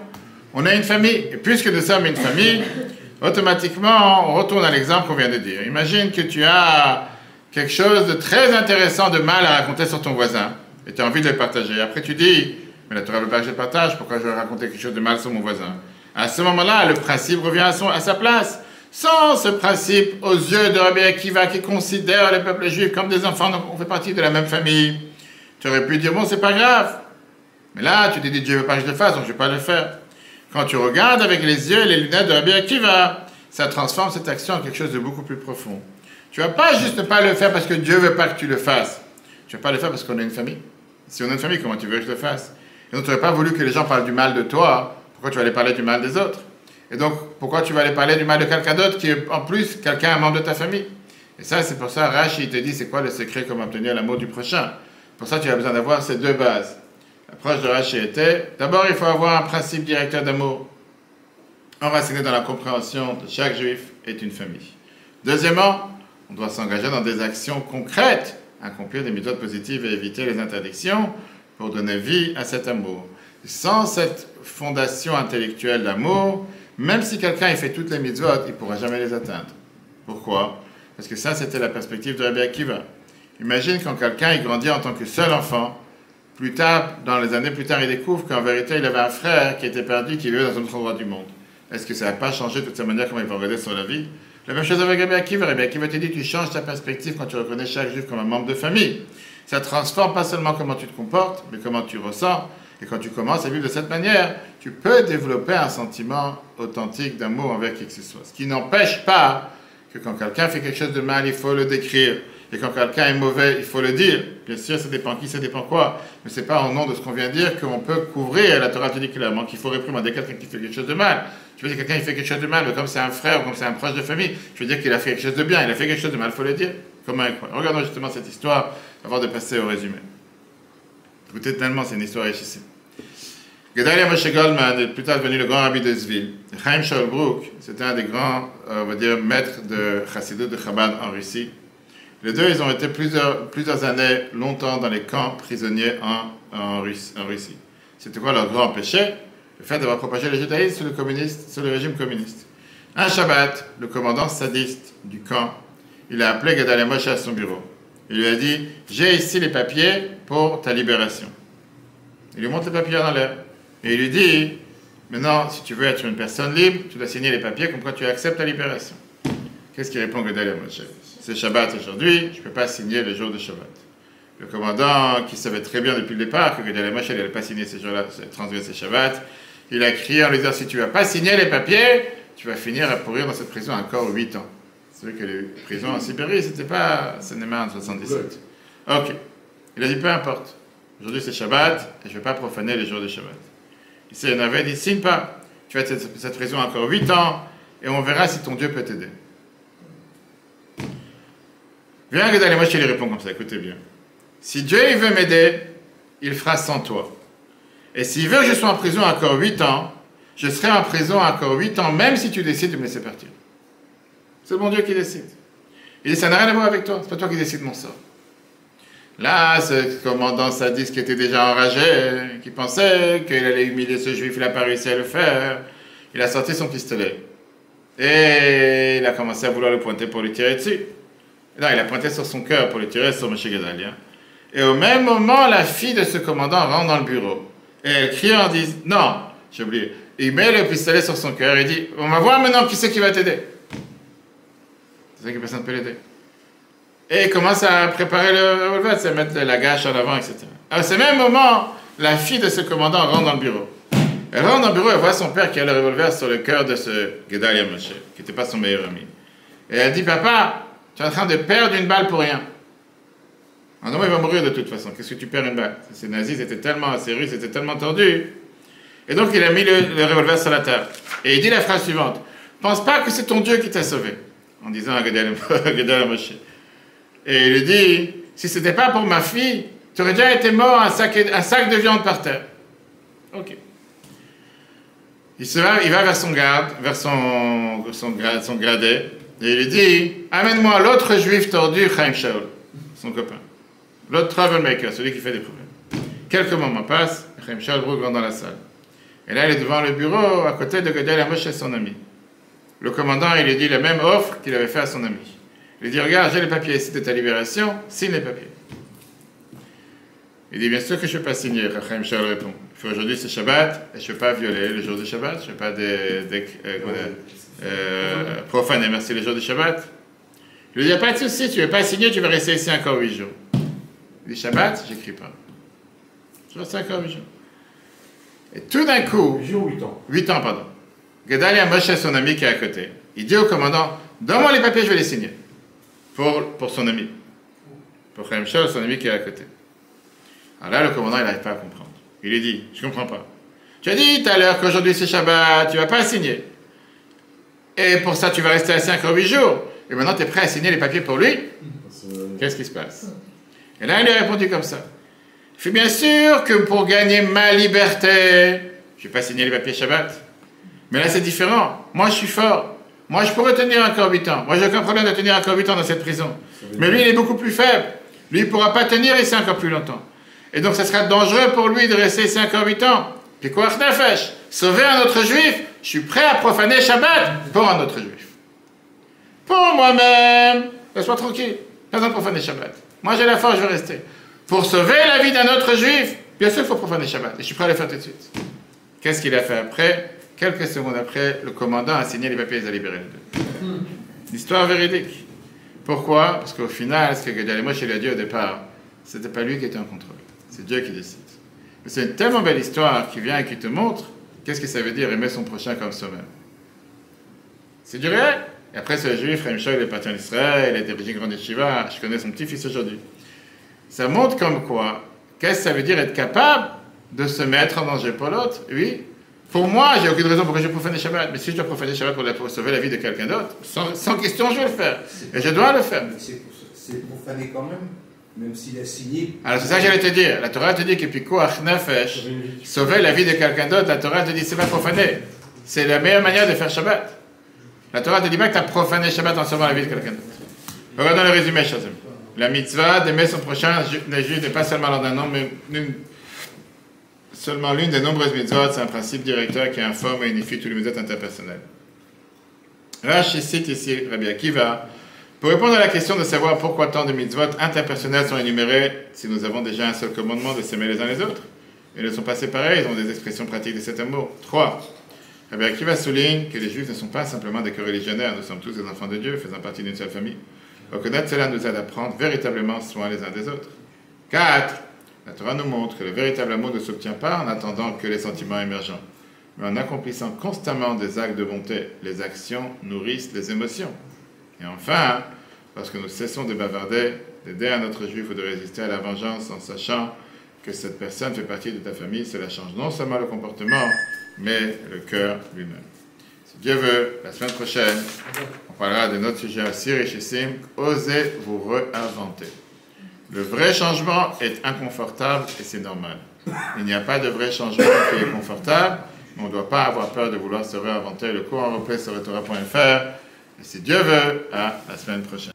On est une famille. Et puisque nous sommes une famille, automatiquement, on retourne à l'exemple qu'on vient de dire. Imagine que tu as quelque chose de très intéressant, de mal à raconter sur ton voisin, et tu as envie de le partager. Après, tu dis, mais la Torah veut pas que je le partage, pourquoi je vais raconter quelque chose de mal sur mon voisin? À ce moment-là, le principe revient à sa place. Sans ce principe, aux yeux de Rabbi Akiva, qui considère les peuples juifs comme des enfants, donc on fait partie de la même famille, tu aurais pu dire, bon, c'est pas grave. Mais là, tu te dis, Dieu veut pas que je le fasse, donc je vais pas le faire. Quand tu regardes avec les yeux et les lunettes de Rabbi Akiva, ça transforme cette action en quelque chose de beaucoup plus profond. Tu vas pas juste ne pas le faire parce que Dieu veut pas que tu le fasses. Tu vas pas le faire parce qu'on est une famille. Si on est une famille, comment tu veux que je le fasse? Et donc, tu n'aurais pas voulu que les gens parlent du mal de toi. Pourquoi tu vas aller parler du mal des autres? Et donc, pourquoi tu vas aller parler du mal de quelqu'un d'autre qui est en plus quelqu'un, un membre de ta famille? Et ça, c'est pour ça, Rashi, il te dit, c'est quoi le secret comme obtenir l'amour du prochain? Pour ça, tu as besoin d'avoir ces 2 bases. L'approche de Rashi était, d'abord, il faut avoir un principe directeur d'amour, enraciné dans la compréhension de chaque juif est une famille. Deuxièmement, on doit s'engager dans des actions concrètes, accomplir des méthodes positives et éviter les interdictions pour donner vie à cet amour. Sans cette fondation intellectuelle d'amour, même si quelqu'un fait toutes les mitzvot, il ne pourra jamais les atteindre. Pourquoi? Parce que ça, c'était la perspective de Rabbi Akiva. Imagine quand quelqu'un il grandit en tant que seul enfant, plus tard, dans les années plus tard, il découvre qu'en vérité, il avait un frère qui était perdu, qui vivait dans un autre endroit du monde. Est-ce que ça n'a pas changé toute sa manière comment il va regarder sur la vie? La même chose avec Rabbi Akiva. Rabbi Akiva te dit, tu changes ta perspective quand tu reconnais chaque juif comme un membre de famille. Ça transforme pas seulement comment tu te comportes, mais comment tu ressens. Et quand tu commences à vivre de cette manière, tu peux développer un sentiment authentique d'amour envers qui que ce soit. Ce qui n'empêche pas que quand quelqu'un fait quelque chose de mal, il faut le décrire. Et quand quelqu'un est mauvais, il faut le dire. Bien sûr, ça dépend qui, ça dépend quoi. Mais c'est pas au nom de ce qu'on vient de dire qu'on peut couvrir. La Torah te dit clairement qu'il faut réprimander quelqu'un qui fait quelque chose de mal. Tu veux dire quelqu'un qui fait quelque chose de mal, mais comme c'est un frère ou comme c'est un proche de famille, je veux dire qu'il a fait quelque chose de bien, il a fait quelque chose de mal, il faut le dire. Comment incroyable. Regardons justement cette histoire avant de passer au résumé. Écoutez tellement, c'est une histoire richissime. Gedalia Moshe Goldman est plus tard devenu le grand rabbi de Zvil. Chaim Shaul Brook, c'était un des grands, on va dire, maîtres de Chassidut de Chabad en Russie. Les deux, ils ont été plusieurs années, longtemps dans les camps prisonniers en Russie. C'était quoi leur grand péché? Le fait d'avoir propagé le judaïsme sur le régime communiste. Un Shabbat, le commandant sadiste du camp, il a appelé Gedalia Moshe à son bureau. Il lui a dit, j'ai ici les papiers pour ta libération. Il lui montre les papiers dans l'air. Et il lui dit, maintenant, si tu veux être une personne libre, tu dois signer les papiers comme quoi tu acceptes ta libération. Qu'est-ce qu'il répond Gedalia Moshe? C'est Shabbat aujourd'hui, je ne peux pas signer le jour de Shabbat. Le commandant, qui savait très bien depuis le départ que Gedalia Moshe n'allait pas signer ces jours-là, transgresser Shabbat, il a crié en lui disant, si tu ne vas pas signer les papiers, tu vas finir à pourrir dans cette prison encore 8 ans. C'est vrai que les prisons en Sibérie, c'était pas Seine-et-Marne en 77. Ok. Il a dit, peu importe. Aujourd'hui c'est Shabbat, et je ne vais pas profaner les jours de Shabbat. Il en avait dit, signe pas. Tu vas être cette prison encore 8 ans, et on verra si ton Dieu peut t'aider. Viens, Gedalia Moshe lui répond comme ça, écoutez bien. Si Dieu il veut m'aider, il fera sans toi. Et s'il veut que je sois en prison encore 8 ans, je serai en prison encore 8 ans, même si tu décides de me laisser partir. C'est mon Dieu qui décide. Il dit, ça n'a rien à voir avec toi, c'est pas toi qui décides mon sort. Là, ce commandant sadiste qui était déjà enragé, qui pensait qu'il allait humilier ce juif, il n'a pas réussi à le faire, il a sorti son pistolet. Et il a commencé à vouloir le pointer pour lui tirer dessus. Non, il a pointé sur son cœur pour le tirer sur M. Gedalia. Et au même moment, la fille de ce commandant rentre dans le bureau. Et elle crie en disant, non, j'ai oublié. Il met le pistolet sur son cœur et dit, on va voir maintenant qui c'est qui va t'aider. C'est ça que personne ne peut l'aider. Et il commence à préparer le revolver, à mettre la gâche en avant, etc. À ce même moment, la fille de ce commandant rentre dans le bureau. Elle rentre dans le bureau et voit son père qui a le revolver sur le cœur de ce Gedalia Moshe, qui n'était pas son meilleur ami. Et elle dit, papa, tu es en train de perdre une balle pour rien. Un homme, il va mourir de toute façon. Qu'est-ce que tu perds une balle? Ces nazis étaient tellement, ces Russes étaient tellement tordus. Et donc, il a mis le revolver sur la table. Et il dit la phrase suivante. Pense pas que c'est ton Dieu qui t'a sauvé. En disant à Gedalia Moshe. Et il lui dit, si ce n'était pas pour ma fille, tu aurais déjà été mort un sac de viande par terre. Ok. Il va vers son garde, vers son gradé, et il lui dit, amène-moi l'autre juif tordu, Chaim Shaul, son copain. L'autre troublemaker, celui qui fait des problèmes. Quelques moments passent, Chaim Shaul rentre dans la salle. Et là, il est devant le bureau, à côté de Gedalia Moshe et son ami. Le commandant, il lui dit la même offre qu'il avait fait à son ami. Il lui dit, regarde, j'ai les papiers ici de ta libération, signe les papiers. Il dit, bien sûr que je ne peux pas signer. Chaim Shaul répond, aujourd'hui c'est Shabbat, et je ne peux pas violer le jour de Shabbat, je ne peux pas profaner, merci, le jour de Shabbat. Il lui dit, pas de souci, tu ne veux pas signer, tu vas rester ici encore 8 jours. Il dit, Shabbat, j'écris pas. Je reste encore 8 jours. Et tout d'un coup, 8 ans. 8 ans, pardon. Gedalia Moshe, son ami qui est à côté, il dit au commandant, donne-moi les papiers, je vais les signer. Pour son ami. Pour Chaim Shaul, son ami qui est à côté. Alors là, le commandant, il n'arrive pas à comprendre. Il lui dit, je ne comprends pas. Tu as dit tout à l'heure qu'aujourd'hui c'est Shabbat, tu ne vas pas signer. Et pour ça, tu vas rester assis encore 8 jours. Et maintenant, tu es prêt à signer les papiers pour lui? Qu'est-ce qui se passe? Et là, il lui a répondu comme ça. Je suis bien sûr que pour gagner ma liberté, je ne vais pas signer les papiers Shabbat. Mais là, c'est différent. Moi, je suis fort. Moi, je pourrais tenir encore 8 ans. Moi, j'ai aucun problème de tenir encore 8 ans dans cette prison. Mais lui, il est beaucoup plus faible. Lui, il ne pourra pas tenir ici encore plus longtemps. Et donc, ça sera dangereux pour lui de rester ici encore 8 ans. Puis quoi, Nefesh, sauver un autre juif, je suis prêt à profaner Shabbat pour un autre juif. Pour moi-même, laisse-moi tranquille. Pas besoin de profaner Shabbat. Moi, j'ai la force, je vais rester. Pour sauver la vie d'un autre juif, bien sûr, il faut profaner Shabbat. Et je suis prêt à le faire tout de suite. Qu'est-ce qu'il a fait après? Quelques secondes après, le commandant a signé les papiers et il a libéré les deux. L'histoire véridique. Pourquoi? Parce qu'au final, ce que Gedalia Moshe lui a dit au départ, c'était pas lui qui était en contrôle. C'est Dieu qui décide. C'est une tellement belle histoire qui vient et qui te montre qu'est-ce que ça veut dire aimer son prochain comme soi-même. C'est du réel. Et après, c'est le juif, Chaim Shol, il est parti en Israël, il a dirigé une grande yeshiva, je connais son petit-fils aujourd'hui. Ça montre comme quoi, qu'est-ce que ça veut dire être capable de se mettre en danger pour l'autre? Oui. Pour moi, j'ai aucune raison pourquoi je profane le Shabbat, mais si je dois profaner le Shabbat pour sauver la vie de quelqu'un d'autre, sans question, je vais le faire. Et je dois le faire. C'est profané quand même s'il a signé. Alors c'est ça que j'allais te dire. La Torah te dit que Pikuach Nefesh, sauver la vie de quelqu'un d'autre, la Torah te dit c'est pas profaner. C'est la meilleure manière de faire Shabbat. La Torah te dit pas que tu as profané Shabbat en sauvant la vie de quelqu'un d'autre. Regardons le résumé, chers amis. La mitzvah d'aimer son prochain, les juifs n'est pas seulement l'un d'un nom, mais seulement l'une des nombreuses mitzvot, c'est un principe directeur qui informe et unifie tous les mitzvot interpersonnels. Rashi cite ici Rabbi Akiva pour répondre à la question de savoir pourquoi tant de mitzvot interpersonnels sont énumérés si nous avons déjà un seul commandement de s'aimer les uns les autres. Ils ne sont pas séparés, ils ont des expressions pratiques de cet amour. 3. Rabbi Akiva souligne que les juifs ne sont pas simplement des co-religionnaires, nous sommes tous des enfants de Dieu, faisant partie d'une seule famille. Reconnaître cela nous aide à prendre véritablement soin les uns des autres. 4. La Torah nous montre que le véritable amour ne s'obtient pas en attendant que les sentiments émergents, mais en accomplissant constamment des actes de bonté. Les actions nourrissent les émotions. Et enfin, lorsque nous cessons de bavarder, d'aider un autre juif ou de résister à la vengeance en sachant que cette personne fait partie de ta famille, cela change non seulement le comportement, mais le cœur lui-même. Si Dieu veut, la semaine prochaine, on parlera de notre sujet assez richissime, osez vous réinventer. Le vrai changement est inconfortable et c'est normal. Il n'y a pas de vrai changement qui est confortable, mais on ne doit pas avoir peur de vouloir se réinventer. Le cours en replay sur etora.fr. Et si Dieu veut, à la semaine prochaine.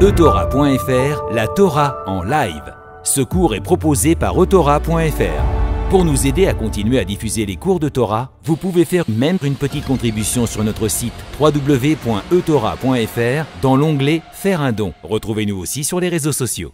etora.fr, la Torah en live. Ce cours est proposé par etora.fr. Pour nous aider à continuer à diffuser les cours de Torah, vous pouvez faire même une petite contribution sur notre site www.etora.fr dans l'onglet « Faire un don ». Retrouvez-nous aussi sur les réseaux sociaux.